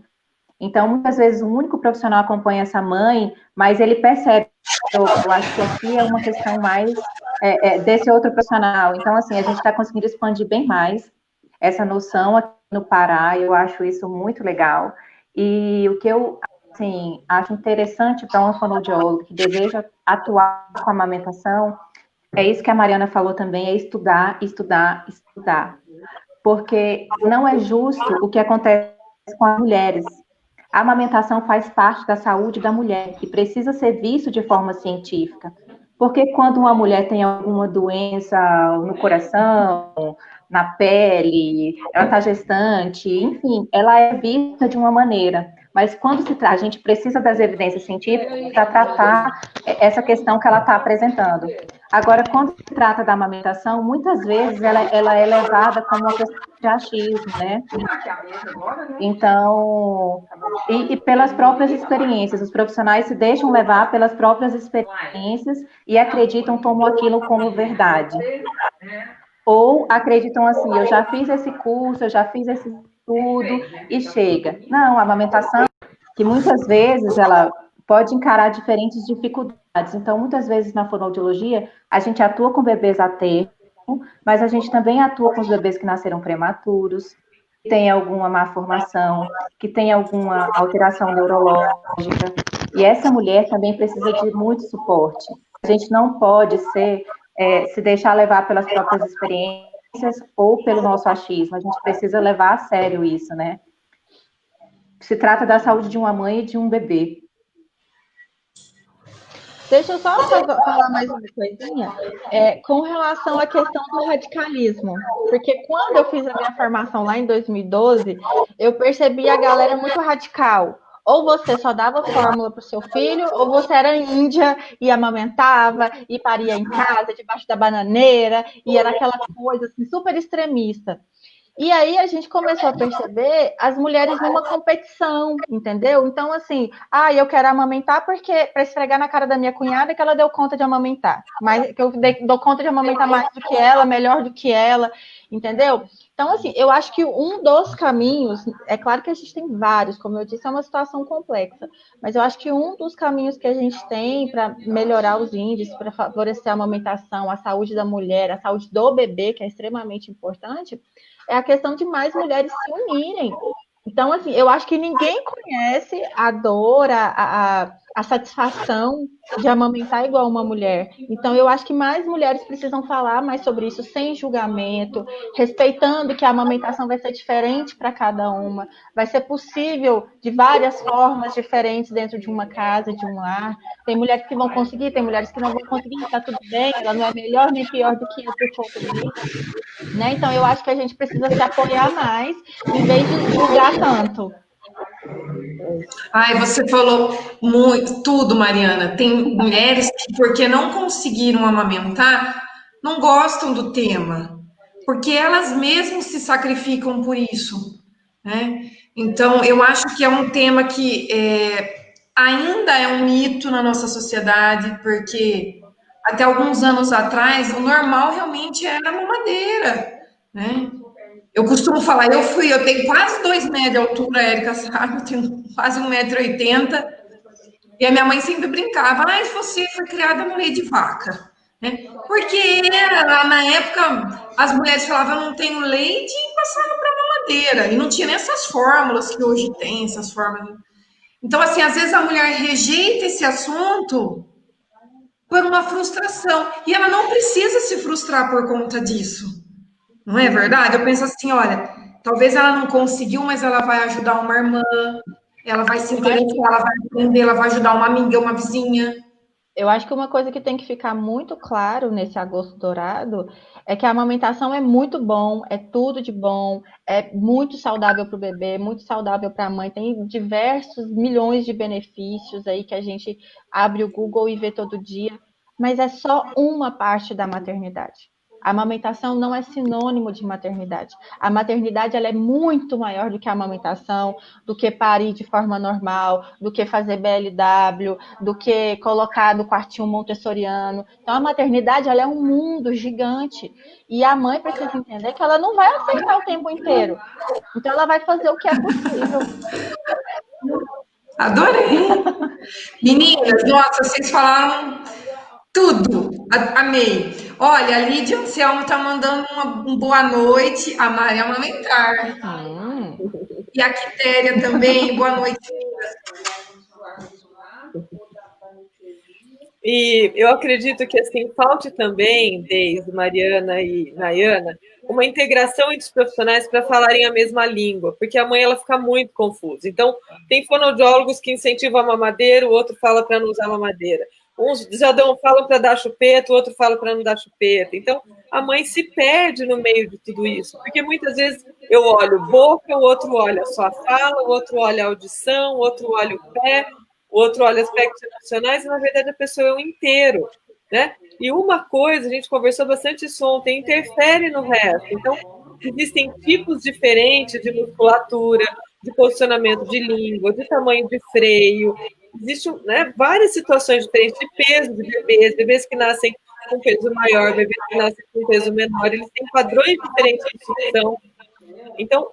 Então, muitas vezes, o único profissional acompanha essa mãe, mas ele percebe. Eu acho que aqui é uma questão mais desse outro profissional. Então, assim, a gente está conseguindo expandir bem mais essa noção aqui no Pará, eu acho isso muito legal. E o que eu, assim, acho interessante para um fonoaudiólogo que deseja atuar com a amamentação, é isso que a Mariana falou também, é estudar, estudar, estudar. Porque não é justo o que acontece com as mulheres. A amamentação faz parte da saúde da mulher e precisa ser visto de forma científica. Porque quando uma mulher tem alguma doença no coração, na pele, ela está gestante, enfim, ela é vista de uma maneira. Mas quando a gente precisa das evidências científicas para tratar essa questão que ela está apresentando. Agora, quando se trata da amamentação, muitas vezes ela é levada como uma questão de achismo, né? Então, e pelas próprias experiências, os profissionais se deixam levar pelas próprias experiências e acreditam, tomam aquilo como verdade. ou acreditam assim, eu já fiz esse curso, eu já fiz esse estudo e chega. Não, a amamentação, que muitas vezes ela pode encarar diferentes dificuldades. Então, muitas vezes na fonoaudiologia, a gente atua com bebês a termo, mas a gente também atua com os bebês que nasceram prematuros, que tem alguma má formação, que tem alguma alteração neurológica. E essa mulher também precisa de muito suporte. A gente não pode se deixar levar pelas próprias experiências ou pelo nosso achismo. A gente precisa levar a sério isso, né? Se trata da saúde de uma mãe e de um bebê. Deixa eu só falar mais uma coisinha, com relação à questão do radicalismo. Porque quando eu fiz a minha formação lá em 2012, eu percebi a galera muito radical. Ou você só dava fórmula para o seu filho, ou você era índia e amamentava e paria em casa, debaixo da bananeira, e era aquela coisa assim, super extremista. E aí a gente começou a perceber as mulheres numa competição, entendeu? Então, assim, eu quero amamentar porque para esfregar na cara da minha cunhada que ela deu conta de amamentar. Mas que eu dou conta de amamentar mais do que ela, melhor do que ela, entendeu? Então, assim, eu acho que um dos caminhos, é claro que a gente tem vários, como eu disse, é uma situação complexa, mas eu acho que um dos caminhos que a gente tem para melhorar os índices, para favorecer a amamentação, a saúde da mulher, a saúde do bebê, que é extremamente importante, é a questão de mais mulheres se unirem. Então, assim, eu acho que ninguém conhece a dor, a satisfação de amamentar igual uma mulher. Então, eu acho que mais mulheres precisam falar mais sobre isso, sem julgamento, respeitando que a amamentação vai ser diferente para cada uma, vai ser possível de várias formas diferentes dentro de uma casa, de um lar. Tem mulheres que vão conseguir, tem mulheres que não vão conseguir, está tudo bem, ela não é melhor nem pior do que eu por conta disso. Né? Então, eu acho que a gente precisa se apoiar mais, em vez de julgar tanto. Ai, você falou muito, tudo, Mariana. Tem mulheres que, porque não conseguiram amamentar, não gostam do tema, porque elas mesmas se sacrificam por isso, né? Então, eu acho que é um tema que ainda é um mito na nossa sociedade, porque até alguns anos atrás, o normal realmente era a mamadeira, né? Eu costumo falar, eu tenho quase 2 metros de altura, Érica sabe, eu tenho quase 1,80 m, e a minha mãe sempre brincava, você foi criada no leite de vaca, né? Porque era, na época, as mulheres falavam, eu não tenho leite, e passavam para mamadeira, e não tinha nem essas fórmulas que hoje tem, essas fórmulas. Então, assim, às vezes a mulher rejeita esse assunto por uma frustração, e ela não precisa se frustrar por conta disso. Não é verdade? Eu penso assim, olha, talvez ela não conseguiu, mas ela vai ajudar uma irmã, ela vai se interessar, ela vai aprender, ela vai ajudar uma amiga, uma vizinha. Eu acho que uma coisa que tem que ficar muito claro nesse agosto dourado é que a amamentação é muito bom, é tudo de bom, é muito saudável para o bebê, muito saudável para a mãe, tem diversos milhões de benefícios aí que a gente abre o Google e vê todo dia, mas é só uma parte da maternidade. A amamentação não é sinônimo de maternidade. A maternidade ela é muito maior do que a amamentação, do que parir de forma normal, do que fazer BLW, do que colocar no quartinho montessoriano. Então, a maternidade ela é um mundo gigante. E a mãe precisa entender que ela não vai aceitar o tempo inteiro. Então, ela vai fazer o que é possível. Adorei! Meninas, nossa, vocês falaram tudo. Amei. Olha, a Lídia Anselmo tá mandando uma boa noite. A Maria Amamentar. E a Quitéria também. Boa noite. E eu acredito que assim falte também, desde Mariana e Nayana, uma integração entre os profissionais para falarem a mesma língua, porque a mãe ela fica muito confusa. Então, tem fonoaudiólogos que incentivam a mamadeira, o outro fala para não usar mamadeira. Uns já falam para dar chupeta, o outro fala para não dar chupeta. Então, a mãe se perde no meio de tudo isso, porque muitas vezes eu olho boca, o outro olha só a fala, o outro olha a audição, o outro olha o pé, o outro olha aspectos emocionais, e na verdade a pessoa é um inteiro, né? E uma coisa, a gente conversou bastante isso ontem, interfere no resto. Então, existem tipos diferentes de musculatura, de posicionamento de língua, de tamanho de freio, existem várias situações diferentes de peso de bebês que nascem com peso maior, bebês que nascem com peso menor, eles têm padrões diferentes de sucção. Então,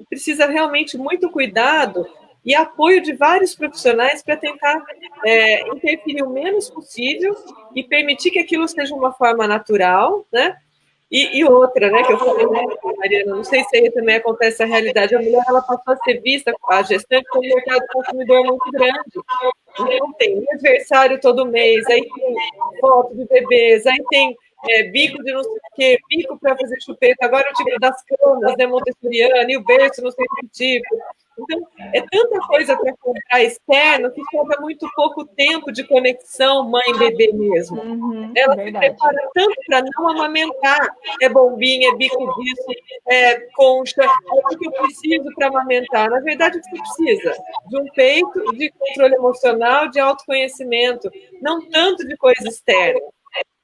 precisa realmente muito cuidado e apoio de vários profissionais para tentar interferir o menos possível e permitir que aquilo seja uma forma natural, né? E outra, né, que eu falei, Mariana, não sei se aí também acontece a realidade, a mulher ela passou a ser vista, a gestante, como um mercado consumidor muito grande. Então tem aniversário todo mês, aí tem foto de bebês, aí tem bico de não sei o quê, bico para fazer chupeta, agora o tipo das camas, né, montessoriana, e o berço, não sei que tipo. Então, é tanta coisa para comprar externo que sobra muito pouco tempo de conexão mãe-bebê mesmo. Ela se prepara tanto para não amamentar. É bombinha, é bico disso, é concha, é o que eu preciso para amamentar. Na verdade, o que você precisa? De um peito, de controle emocional, de autoconhecimento, não tanto de coisa externa.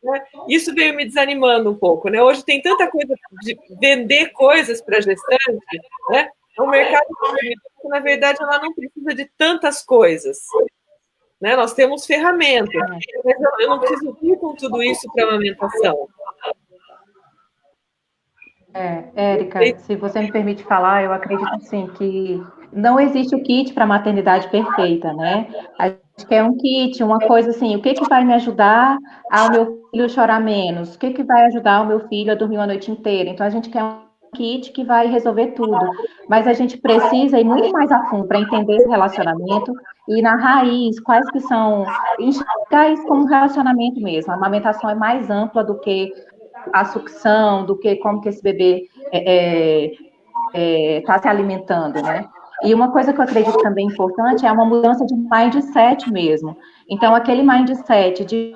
Né? Isso veio me desanimando um pouco. Né? Hoje tem tanta coisa de vender coisas para gestante, né? É um mercado que, na verdade, ela não precisa de tantas coisas. Né? Nós temos ferramentas, mas eu não preciso vir com tudo isso para a amamentação. Érica, se você me permite falar, eu acredito assim que não existe o kit para maternidade perfeita, né? A gente quer um kit, uma coisa assim, o que que vai me ajudar ao meu filho chorar menos? O que que vai ajudar o meu filho a dormir uma noite inteira? Então a gente quer um kit que vai resolver tudo, mas a gente precisa ir muito mais a fundo para entender esse relacionamento e na raiz, quais que são, enxergar isso como um relacionamento mesmo. A amamentação é mais ampla do que a sucção, do que como que esse bebê está se alimentando, né? E uma coisa que eu acredito também importante é uma mudança de mindset mesmo. Então, aquele mindset de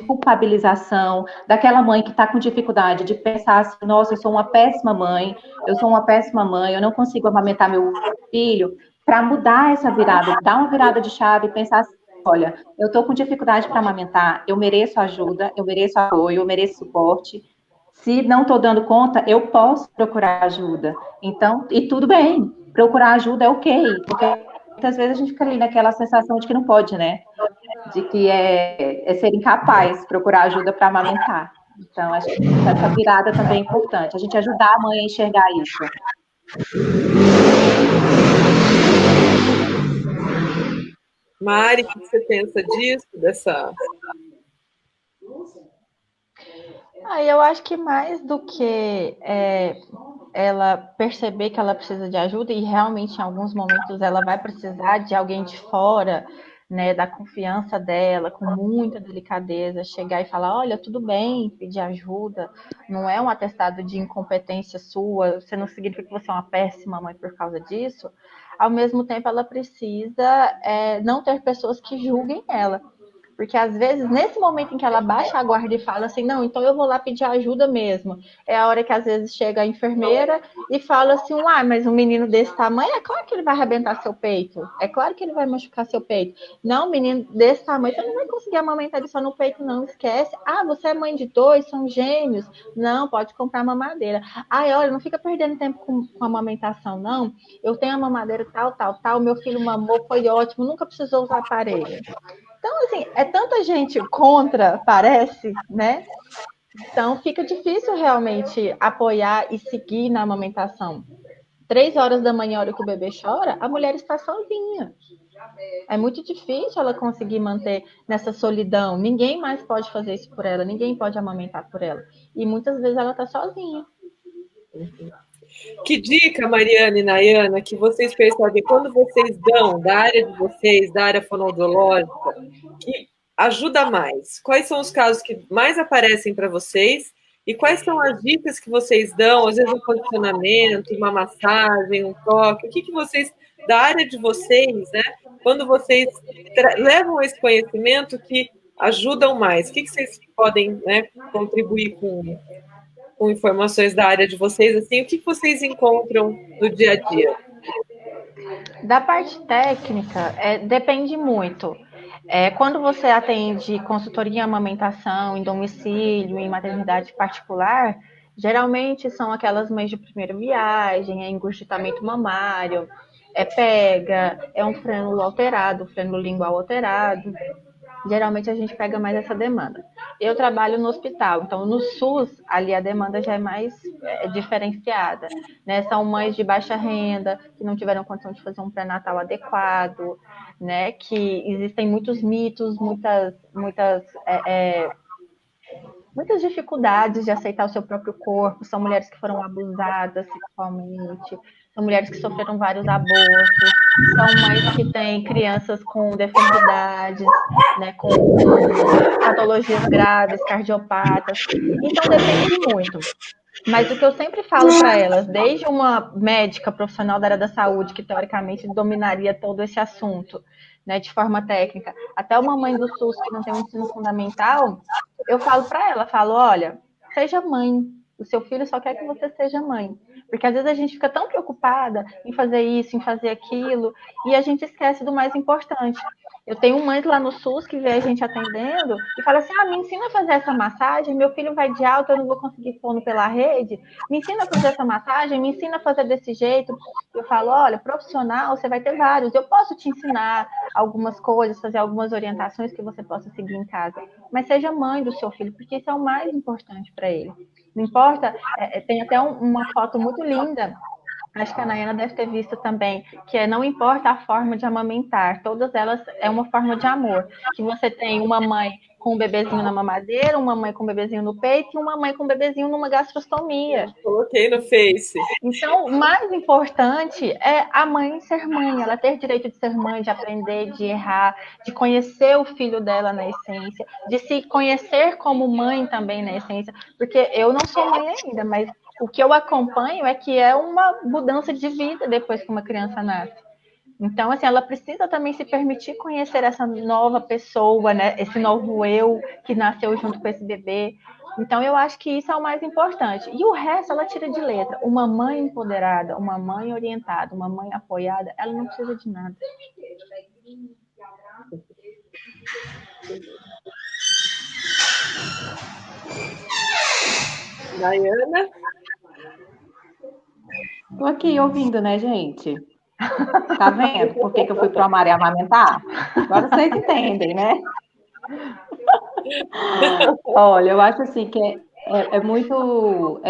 culpabilização, daquela mãe que está com dificuldade de pensar assim, nossa, eu sou uma péssima mãe, eu não consigo amamentar meu filho, para mudar essa virada, dar uma virada de chave e pensar assim, olha, eu estou com dificuldade para amamentar, eu mereço ajuda, eu mereço apoio, eu mereço suporte. Se não estou dando conta, eu posso procurar ajuda. Então, e tudo bem, procurar ajuda é ok, porque muitas vezes a gente fica ali naquela sensação de que não pode, né? De que é ser incapaz procurar ajuda para amamentar. Então, acho que essa virada também é importante, a gente ajudar a mãe a enxergar isso. Mari, o que você pensa disso, dessa... Eu acho que mais do que ela perceber que ela precisa de ajuda, e realmente em alguns momentos ela vai precisar de alguém de fora, né, da confiança dela, com muita delicadeza, chegar e falar, olha, tudo bem, pedir ajuda, não é um atestado de incompetência sua, você não significa que você é uma péssima mãe por causa disso. Ao mesmo tempo, ela precisa não ter pessoas que julguem ela. Porque às vezes, nesse momento em que ela baixa a guarda e fala assim, não, então eu vou lá pedir ajuda mesmo. É a hora que às vezes chega a enfermeira e fala assim, mas um menino desse tamanho, é claro que ele vai arrebentar seu peito. É claro que ele vai machucar seu peito. Não, menino desse tamanho, você não vai conseguir amamentar ele só no peito, não, esquece. Você é mãe de 2, são gêmeos. Não, pode comprar mamadeira. Olha, não fica perdendo tempo com amamentação, não. Eu tenho a mamadeira tal, meu filho mamou, foi ótimo, nunca precisou usar aparelho. Então, assim, é tanta gente contra, parece, né? Então, fica difícil realmente apoiar e seguir na amamentação. 3 horas da manhã, a hora que o bebê chora, a mulher está sozinha. É muito difícil ela conseguir manter nessa solidão. Ninguém mais pode fazer isso por ela, ninguém pode amamentar por ela. E muitas vezes ela está sozinha. Que dica, Mariana e Nayana, que vocês percebem quando vocês dão da área de vocês, da área fonoaudiológica, que ajuda mais? Quais são os casos que mais aparecem para vocês? E quais são as dicas que vocês dão? Às vezes um condicionamento, uma massagem, um toque. O que vocês, da área de vocês, né? Quando vocês levam esse conhecimento que ajudam mais, o que vocês podem, né, contribuir com informações da área de vocês, assim, o que vocês encontram no dia a dia? Da parte técnica, depende muito. Quando você atende consultoria em amamentação, em domicílio, em maternidade particular, geralmente são aquelas mães de primeira viagem, é engurgitamento mamário, é pega, é um freno alterado, freno lingual alterado. geralmente a gente pega mais essa demanda. Eu trabalho no hospital, então no SUS, ali a demanda já é mais diferenciada, né? São mães de baixa renda, que não tiveram condição de fazer um pré-natal adequado, né? Que existem muitos mitos, muitas dificuldades de aceitar o seu próprio corpo, são mulheres que foram abusadas sexualmente, são mulheres que sofreram vários abortos, são mães que têm crianças com deformidades, né, com patologias graves, cardiopatas. Então depende muito. Mas o que eu sempre falo para elas, desde uma médica profissional da área da saúde, que teoricamente dominaria todo esse assunto, né, de forma técnica, até uma mãe do SUS que não tem um ensino fundamental, eu falo para ela, falo, olha, seja mãe, o seu filho só quer que você seja mãe. Porque às vezes a gente fica tão preocupada em fazer isso, em fazer aquilo, e a gente esquece do mais importante. Eu tenho mães lá no SUS que vê a gente atendendo e fala assim, me ensina a fazer essa massagem, meu filho vai de alta, eu não vou conseguir fono pela rede, me ensina a fazer essa massagem, me ensina a fazer desse jeito. Eu falo, olha, profissional, você vai ter vários, eu posso te ensinar algumas coisas, fazer algumas orientações que você possa seguir em casa, mas seja mãe do seu filho, porque isso é o mais importante para ele. Não importa, tem até uma foto muito linda, acho que a Nayana deve ter visto também, que não importa a forma de amamentar, todas elas é uma forma de amor. Que você tem uma mãe com um bebezinho na mamadeira, uma mãe com um bebezinho no peito e uma mãe com um bebezinho numa gastrostomia. Coloquei no Face. Então, o mais importante é a mãe ser mãe, ela ter direito de ser mãe, de aprender, de errar, de conhecer o filho dela na essência, de se conhecer como mãe também na essência, porque eu não sou mãe ainda, mas o que eu acompanho é que é uma mudança de vida depois que uma criança nasce. Então, assim, ela precisa também se permitir conhecer essa nova pessoa, né? Esse novo eu que nasceu junto com esse bebê. Então, eu acho que isso é o mais importante. E o resto ela tira de letra. Uma mãe empoderada, uma mãe orientada, uma mãe apoiada, ela não precisa de nada. Nayana? Estou aqui ouvindo, né, gente? Tá vendo por que eu fui para o Amaré amamentar? Agora vocês entendem, né? Olha, eu acho assim que é muito.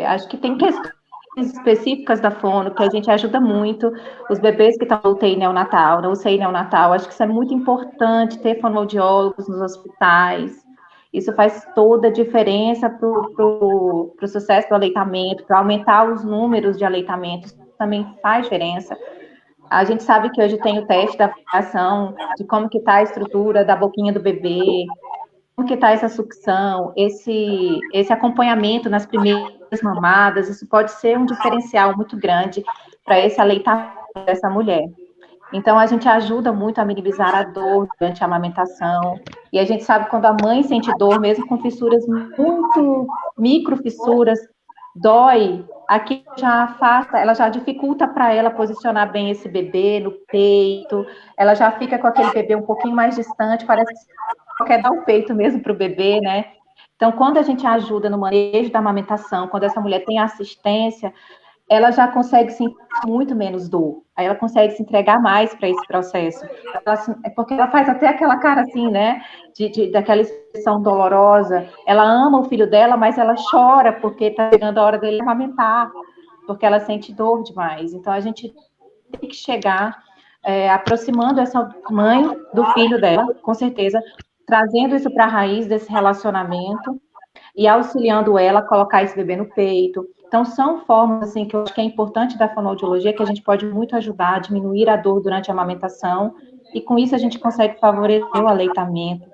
Acho que tem questões específicas da fono que a gente ajuda muito os bebês que estão no UTI neonatal, na UCI neonatal. Acho que isso é muito importante ter fonoaudiólogos nos hospitais. Isso faz toda a diferença para o sucesso do aleitamento, para aumentar os números de aleitamentos, também faz diferença. A gente sabe que hoje tem o teste da avaliação, de como que está a estrutura da boquinha do bebê, como que está essa sucção, esse acompanhamento nas primeiras mamadas, isso pode ser um diferencial muito grande para esse aleitamento dessa mulher. Então, a gente ajuda muito a minimizar a dor durante a amamentação. E a gente sabe quando a mãe sente dor, mesmo com fissuras muito microfissuras, dói, aqui já afasta, ela já dificulta para ela posicionar bem esse bebê no peito, ela já fica com aquele bebê um pouquinho mais distante, parece que quer dar o peito mesmo para o bebê, né? Então, quando a gente ajuda no manejo da amamentação, quando essa mulher tem assistência, ela já consegue sentir muito menos dor. Aí ela consegue se entregar mais para esse processo. Porque ela faz até aquela cara assim, né? Daquela expressão dolorosa. Ela ama o filho dela, mas ela chora porque está chegando a hora dele amamentar, porque ela sente dor demais. Então a gente tem que chegar aproximando essa mãe do filho dela, com certeza, trazendo isso para a raiz desse relacionamento e auxiliando ela a colocar esse bebê no peito. Então, são formas, assim, que eu acho que é importante da fonoaudiologia, que a gente pode muito ajudar a diminuir a dor durante a amamentação, e com isso a gente consegue favorecer o aleitamento,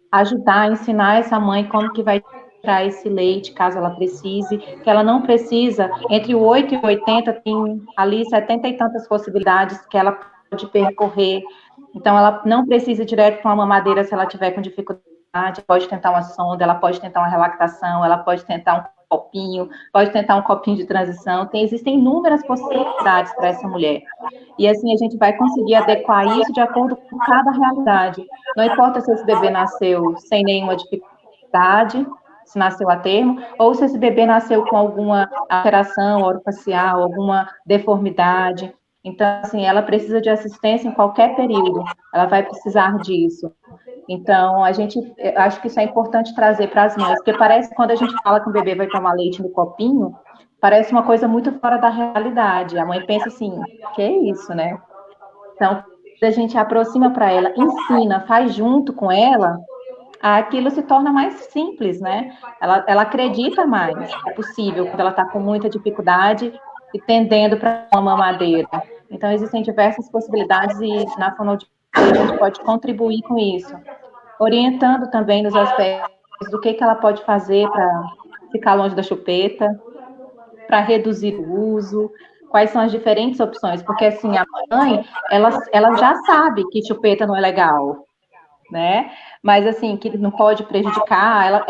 ajudar a ensinar essa mãe como que vai tirar esse leite, caso ela precise, que ela não precisa, entre o 8 e o 80, tem ali 70 e tantas possibilidades que ela pode percorrer, então ela não precisa ir direto para uma mamadeira se ela tiver com dificuldade, pode tentar uma sonda, ela pode tentar uma relactação, ela pode tentar um copinho, pode tentar um copinho de transição, existem inúmeras possibilidades para essa mulher. E assim a gente vai conseguir adequar isso de acordo com cada realidade. Não importa se esse bebê nasceu sem nenhuma dificuldade, se nasceu a termo, ou se esse bebê nasceu com alguma alteração orofacial, alguma deformidade. Então, assim, ela precisa de assistência em qualquer período, ela vai precisar disso. Então, acho que isso é importante trazer para as mães, porque parece que quando a gente fala que o bebê vai tomar leite no copinho, parece uma coisa muito fora da realidade. A mãe pensa assim, que é isso, né? Então, a gente aproxima para ela, ensina, faz junto com ela, aquilo se torna mais simples, né? Ela acredita mais, é possível, quando ela está com muita dificuldade e tendendo para uma mamadeira. Então, existem diversas possibilidades e na fonoaudiologia a gente pode contribuir com isso, orientando também nos aspectos do que ela pode fazer para ficar longe da chupeta, para reduzir o uso, quais são as diferentes opções, porque assim, a mãe, ela já sabe que chupeta não é legal, né? Mas assim, que não pode prejudicar,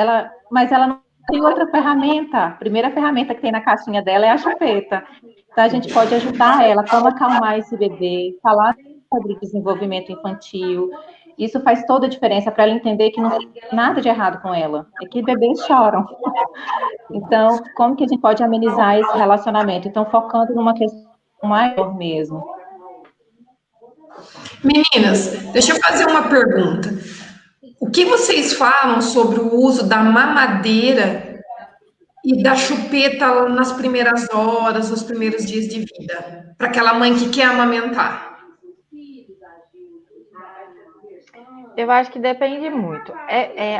mas ela não tem outra ferramenta. A primeira ferramenta que tem na caixinha dela é a chupeta. Então a gente pode ajudar ela, como acalmar esse bebê, falar sobre desenvolvimento infantil. Isso faz toda a diferença para ela entender que não tem nada de errado com ela, é que bebês choram. Então, como que a gente pode amenizar esse relacionamento? Então, focando numa questão maior mesmo. Meninas, deixa eu fazer uma pergunta. O que vocês falam sobre o uso da mamadeira e da chupeta nas primeiras horas, nos primeiros dias de vida, para aquela mãe que quer amamentar? Eu acho que depende muito.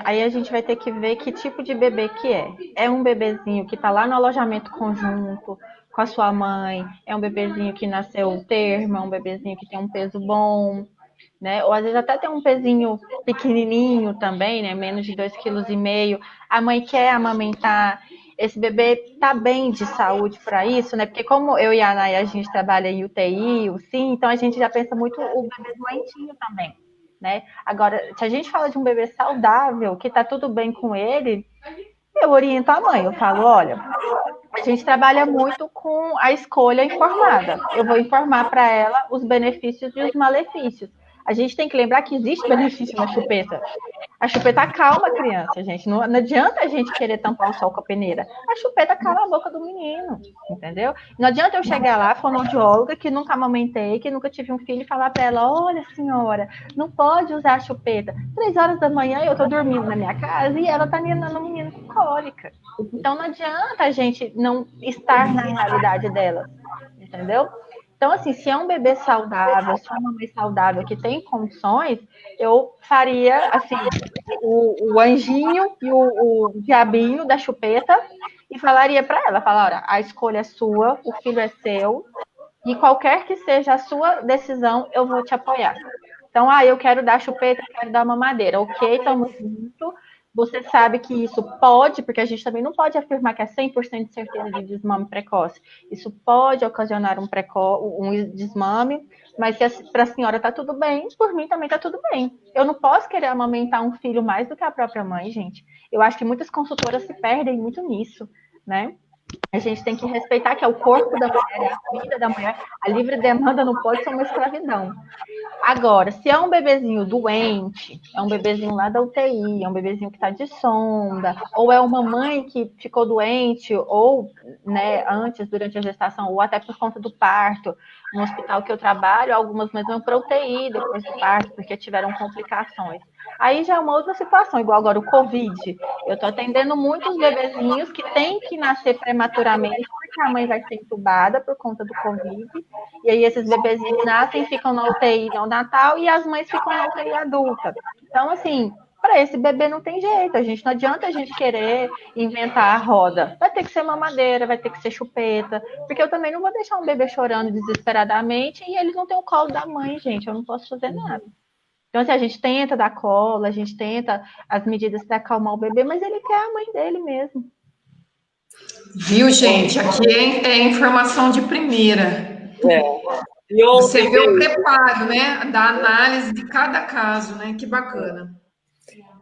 Aí a gente vai ter que ver que tipo de bebê que é. É um bebezinho que está lá no alojamento conjunto com a sua mãe, é um bebezinho que nasceu termo, é um bebezinho que tem um peso bom, né? Ou às vezes até tem um pezinho pequenininho também, né? Menos de 2,5 kg. A mãe quer amamentar. Esse bebê tá bem de saúde para isso, né? Porque como eu e a Nay, a gente trabalha em UTI, sim, então a gente já pensa muito o bebê doentinho também, né? Agora, se a gente fala de um bebê saudável, que tá tudo bem com ele, eu oriento a mãe, eu falo, olha, a gente trabalha muito com a escolha informada. Eu vou informar para ela os benefícios e os malefícios. A gente tem que lembrar que existe benefício na chupeta. A chupeta acalma a criança, gente. Não adianta a gente querer tampar o sol com a peneira. A chupeta cala a boca do menino, entendeu? Não adianta eu chegar lá, fonoaudióloga, que nunca amamentei, que nunca tive um filho, e falar para ela, olha, senhora, não pode usar a chupeta. 3 horas da manhã eu tô dormindo na minha casa e ela tá ninando o menino com cólica. Então não adianta a gente não estar na realidade dela, entendeu? Então, assim, se é um bebê saudável, se é uma mãe saudável que tem condições, eu faria, assim, o anjinho e o diabinho da chupeta e falaria para ela, olha, a escolha é sua, o filho é seu, e qualquer que seja a sua decisão, eu vou te apoiar. Então, eu quero dar chupeta, eu quero dar mamadeira. Ok, estamos juntos. Você sabe que isso pode, porque a gente também não pode afirmar que é 100% de certeza de desmame precoce. Isso pode ocasionar um desmame, mas se para a senhora está tudo bem, por mim também está tudo bem. Eu não posso querer amamentar um filho mais do que a própria mãe, gente. Eu acho que muitas consultoras se perdem muito nisso, né? A gente tem que respeitar que é o corpo da mulher, é a vida da mulher. A livre demanda não pode ser uma escravidão. Agora, se é um bebezinho doente, é um bebezinho lá da UTI, é um bebezinho que está de sonda, ou é uma mãe que ficou doente, ou né, antes, durante a gestação, ou até por conta do parto, no hospital que eu trabalho, algumas mães vão para UTI depois do parto, porque tiveram complicações. Aí já é uma outra situação, igual agora o Covid. Eu estou atendendo muitos bebezinhos que têm que nascer prematuramente, porque a mãe vai ser entubada por conta do Covid. E aí esses bebezinhos nascem e ficam na UTI neonatal e as mães ficam na UTI adulta. Então, assim, para esse bebê não tem jeito. Não adianta a gente querer inventar a roda. Vai ter que ser mamadeira, vai ter que ser chupeta, porque eu também não vou deixar um bebê chorando desesperadamente e eles não têm o colo da mãe, gente. Eu não posso fazer nada. Então, assim, a gente tenta dar cola, a gente tenta as medidas para acalmar o bebê, mas ele quer a mãe dele mesmo. Viu, gente? Aqui é informação de primeira. E ontem, você vê o preparo, né, da análise de cada caso, né? Que bacana.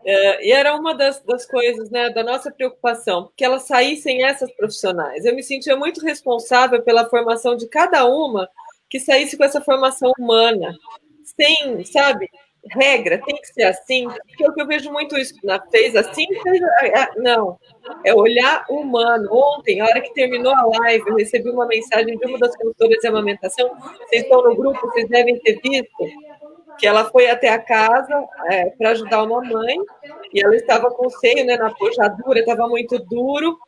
E era uma das coisas, né, da nossa preocupação, que elas saíssem essas profissionais. Eu me sentia muito responsável pela formação de cada uma que saísse com essa formação humana, sem, sabe, regra, tem que ser assim, porque eu vejo muito isso, fez assim, não. É olhar humano. Ontem, a hora que terminou a live, eu recebi uma mensagem de uma das consultoras de amamentação. Vocês estão no grupo, vocês devem ter visto que ela foi até a casa para ajudar uma mãe, e ela estava com o seio, né, na pojadura, estava muito duro,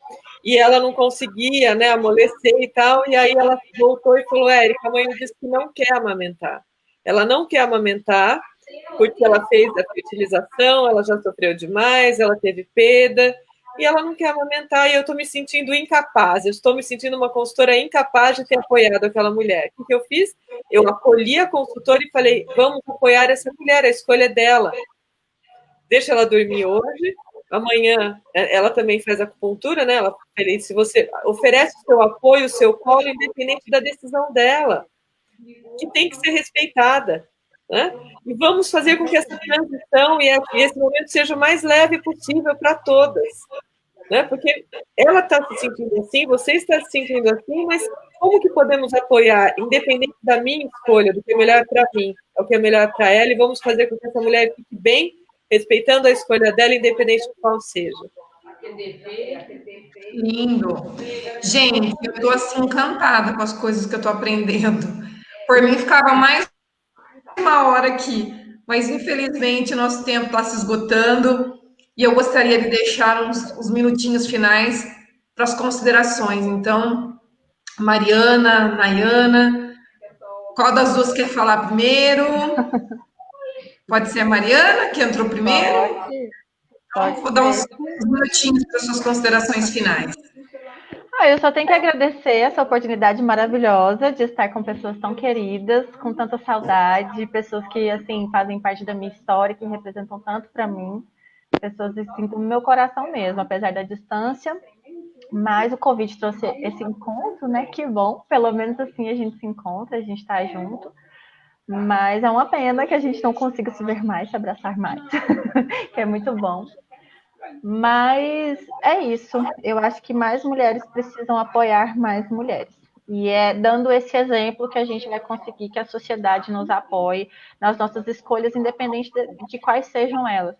e ela não conseguia, né, amolecer e tal, e aí ela voltou e falou, Érica, a mãe me disse que não quer amamentar. Ela não quer amamentar, porque ela fez a fertilização, ela já sofreu demais, ela teve perda, e ela não quer amamentar, e eu estou me sentindo incapaz, eu estou me sentindo uma consultora incapaz de ter apoiado aquela mulher. O que eu fiz? Eu acolhi a consultora e falei, vamos apoiar essa mulher, a escolha é dela. Deixa ela dormir hoje, amanhã ela também faz acupuntura, né? Ela falei, se você oferece o seu apoio, o seu colo, independente da decisão dela, que tem que ser respeitada. Né? E vamos fazer com que essa transição e esse momento seja o mais leve possível para todas. Né? Porque ela está se sentindo assim, você está se sentindo assim, mas como que podemos apoiar, independente da minha escolha, do que é melhor para mim, é o que é melhor para ela, e vamos fazer com que essa mulher fique bem, respeitando a escolha dela, independente de qual seja. Lindo. Gente, eu estou assim encantada com as coisas que eu estou aprendendo. Por mim, ficava mais uma hora aqui, mas infelizmente nosso tempo está se esgotando e eu gostaria de deixar uns minutinhos finais para as considerações. Então, Mariana, Nayana, qual das duas quer falar primeiro? Pode ser a Mariana, que entrou primeiro? Pode Vou dar uns ser. minutinhos para suas considerações finais. Eu só tenho que agradecer essa oportunidade maravilhosa de estar com pessoas tão queridas, com tanta saudade, pessoas que assim fazem parte da minha história, que representam tanto para mim, pessoas assim do meu coração mesmo, apesar da distância. Mas o Covid trouxe esse encontro, né? Que bom, pelo menos assim a gente se encontra, a gente está junto. Mas é uma pena que a gente não consiga se ver mais, se abraçar mais, que é muito bom. Mas é isso. Eu acho que mais mulheres precisam apoiar mais mulheres. E é dando esse exemplo que a gente vai conseguir que a sociedade nos apoie nas nossas escolhas, independente de quais sejam elas.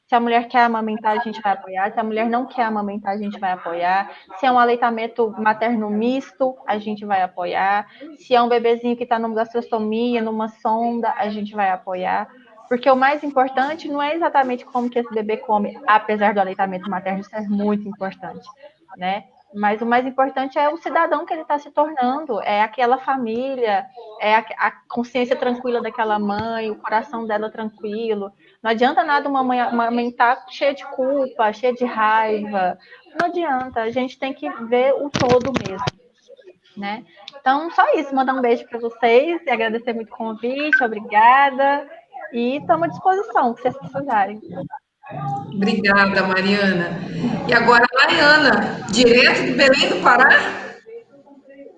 Se a mulher quer amamentar, a gente vai apoiar. Se a mulher não quer amamentar, a gente vai apoiar. Se é um aleitamento materno misto, a gente vai apoiar. Se é um bebezinho que está numa gastrostomia, numa sonda, a gente vai apoiar. Porque o mais importante não é exatamente como que esse bebê come, apesar do aleitamento materno ser muito importante, né? Mas o mais importante é o cidadão que ele está se tornando, é aquela família, é a consciência tranquila daquela mãe, o coração dela tranquilo. Não adianta nada uma mãe amamentar cheia de culpa, cheia de raiva. Não adianta, a gente tem que ver o todo mesmo, né? Então, só isso, mandar um beijo para vocês e agradecer muito o convite, obrigada. E estamos à disposição, se vocês precisarem. Obrigada, Mariana. E agora a Nayana, direto de Belém do Pará?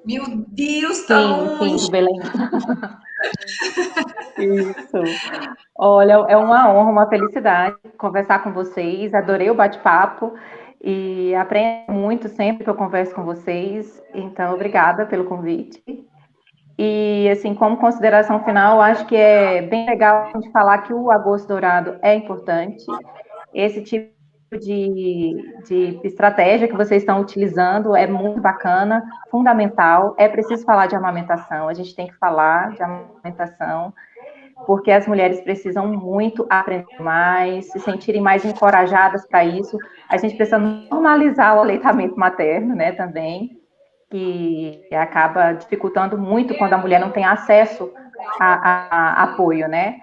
Meu Deus, tá longe. Sim, Belém. Isso. Olha, é uma honra, uma felicidade conversar com vocês. Adorei o bate-papo e aprendo muito sempre que eu converso com vocês. Então, obrigada pelo convite. E, assim, como consideração final, acho que é bem legal a gente falar que o agosto dourado é importante. Esse tipo de estratégia que vocês estão utilizando é muito bacana, fundamental. É preciso falar de amamentação, a gente tem que falar de amamentação, porque as mulheres precisam muito aprender mais, se sentirem mais encorajadas para isso. A gente precisa normalizar o aleitamento materno, né, também, que acaba dificultando muito quando a mulher não tem acesso a apoio, né?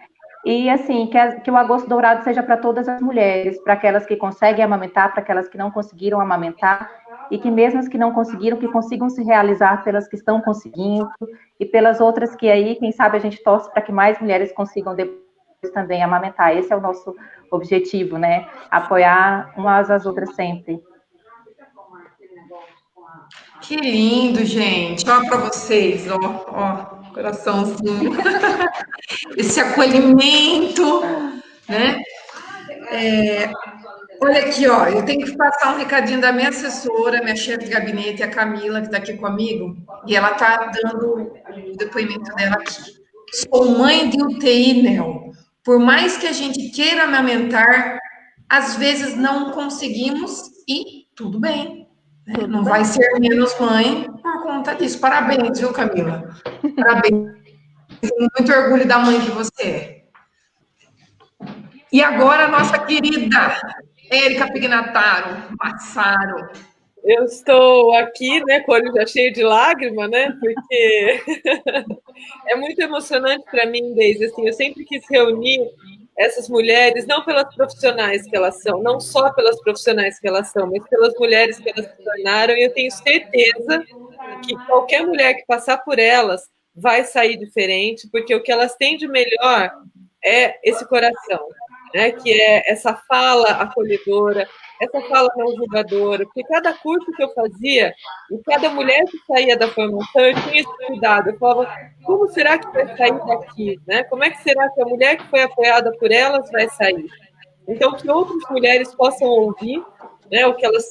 E, assim, que o agosto dourado seja para todas as mulheres, para aquelas que conseguem amamentar, para aquelas que não conseguiram amamentar, e que mesmo as que não conseguiram, que consigam se realizar pelas que estão conseguindo, e pelas outras que aí, quem sabe, a gente torce para que mais mulheres consigam depois também amamentar. Esse é o nosso objetivo, né? Apoiar umas às outras sempre. Que lindo, gente. Ó, para vocês, ó, coraçãozinho. Esse acolhimento, né? Olha aqui, ó, eu tenho que passar um recadinho da minha assessora, minha chefe de gabinete, a Camila, que está aqui comigo, e ela está dando o depoimento dela aqui. Sou mãe de UTI, Nel. Por mais que a gente queira amamentar, às vezes não conseguimos e tudo bem. Né? Tudo Não bem. vai ser menos mãe por conta disso. Parabéns, viu, Camila? Parabéns. Tenho muito orgulho da mãe que você é. E agora a nossa querida Érica Pignataro Massaro. Eu estou aqui, né, com o olho já cheio de lágrima, né, porque é muito emocionante para mim, Deise, assim, eu sempre quis reunir essas mulheres, não pelas profissionais que elas são, não só pelas profissionais que elas são, mas pelas mulheres que elas se tornaram, e eu tenho certeza que qualquer mulher que passar por elas vai sair diferente, porque o que elas têm de melhor é esse coração, né, que é essa fala acolhedora, essa fala não julgadora, porque cada curso que eu fazia, e cada mulher que saía da formação, eu tinha esse cuidado, eu falava, como será que vai sair daqui, né? Como é que será que a mulher que foi apoiada por elas vai sair? Então, que outras mulheres possam ouvir, né, o que elas,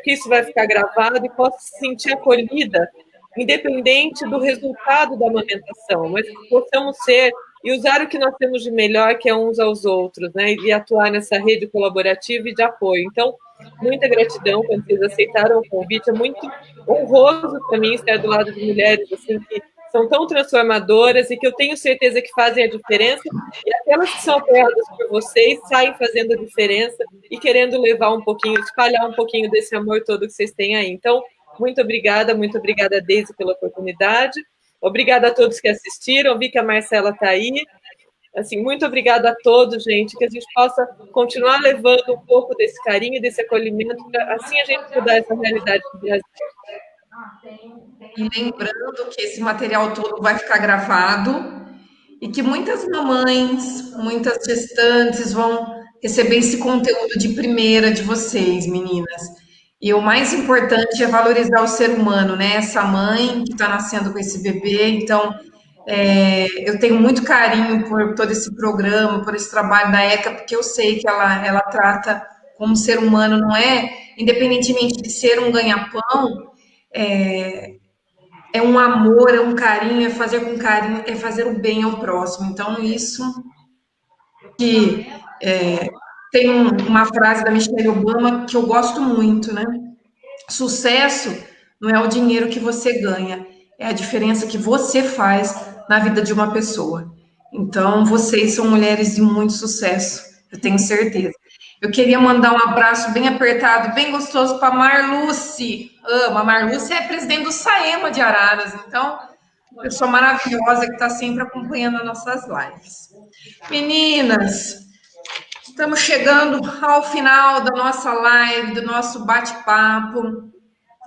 que isso vai ficar gravado e possam se sentir acolhida, independente do resultado da amamentação, mas que possamos ser e usar o que nós temos de melhor, que é uns aos outros, né, e atuar nessa rede colaborativa e de apoio. Então, muita gratidão quando vocês aceitaram o convite, é muito honroso para mim estar do lado de mulheres assim que são tão transformadoras e que eu tenho certeza que fazem a diferença, e aquelas que são apoiadas por vocês saem fazendo a diferença e querendo levar um pouquinho, espalhar um pouquinho desse amor todo que vocês têm aí. Então, muito obrigada, Deise, pela oportunidade. Obrigada a todos que assistiram. Vi que a Marcela está aí. Assim, muito obrigada a todos, gente, que a gente possa continuar levando um pouco desse carinho, desse acolhimento, para assim a gente mudar essa realidade do Brasil. E lembrando que esse material todo vai ficar gravado e que muitas mamães, muitas gestantes vão receber esse conteúdo de primeira de vocês, meninas. E o mais importante é valorizar o ser humano, né? Essa mãe que está nascendo com esse bebê. Então, eu tenho muito carinho por todo esse programa, por esse trabalho da ECA, porque eu sei que ela trata como ser humano, não é? Independentemente de ser um ganha-pão, é um amor, é um carinho, é fazer com carinho, é fazer o bem ao próximo. Então, isso que tem uma frase da Michelle Obama que eu gosto muito, né? Sucesso não é o dinheiro que você ganha, é a diferença que você faz na vida de uma pessoa. Então, vocês são mulheres de muito sucesso, eu tenho certeza. Eu queria mandar um abraço bem apertado, bem gostoso para Marluce. A Marluce é presidente do Saema de Araras, então, pessoa maravilhosa que está sempre acompanhando as nossas lives. Meninas, estamos chegando ao final da nossa live, do nosso bate-papo.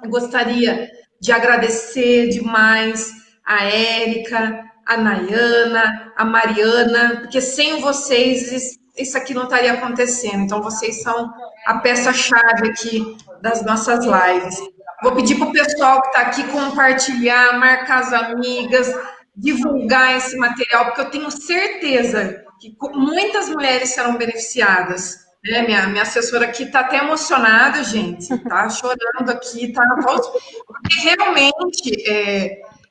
Eu gostaria de agradecer demais a Érica, a Nayana, a Mariana, porque sem vocês isso aqui não estaria acontecendo. Então, vocês são a peça-chave aqui das nossas lives. Vou pedir para o pessoal que está aqui compartilhar, marcar as amigas, divulgar esse material, porque eu tenho certeza que muitas mulheres serão beneficiadas. Né? Minha assessora aqui está até emocionada, gente, tá chorando aqui, tá, porque realmente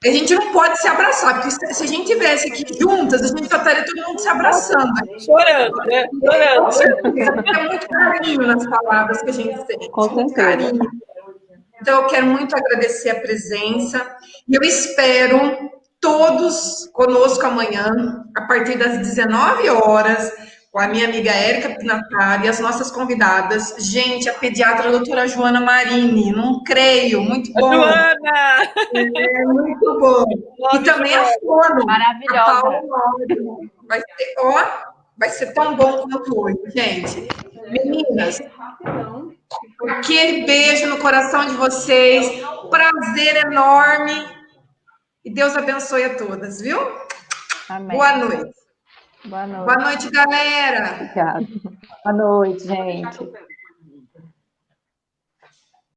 a gente não pode se abraçar, porque se a gente tivesse aqui juntas, a gente já estaria todo mundo se abraçando. Chorando, né? Chorando. É muito carinho nas palavras que a gente sente. Com muito certeza. carinho. Então, eu quero muito agradecer a presença e eu espero todos conosco amanhã, a partir das 19 horas, com a minha amiga Érica Pinatari e as nossas convidadas. Gente, a pediatra a doutora Joana Marini, não creio, muito bom. Joana! Muito bom. E também a fono. Maravilhosa. A Paula vai ser tão bom quanto hoje, gente. Meninas, aquele beijo no coração de vocês, prazer enorme e Deus abençoe a todas, viu? Amém. Boa noite. Boa noite. Boa noite, galera. Obrigada. Boa noite, gente.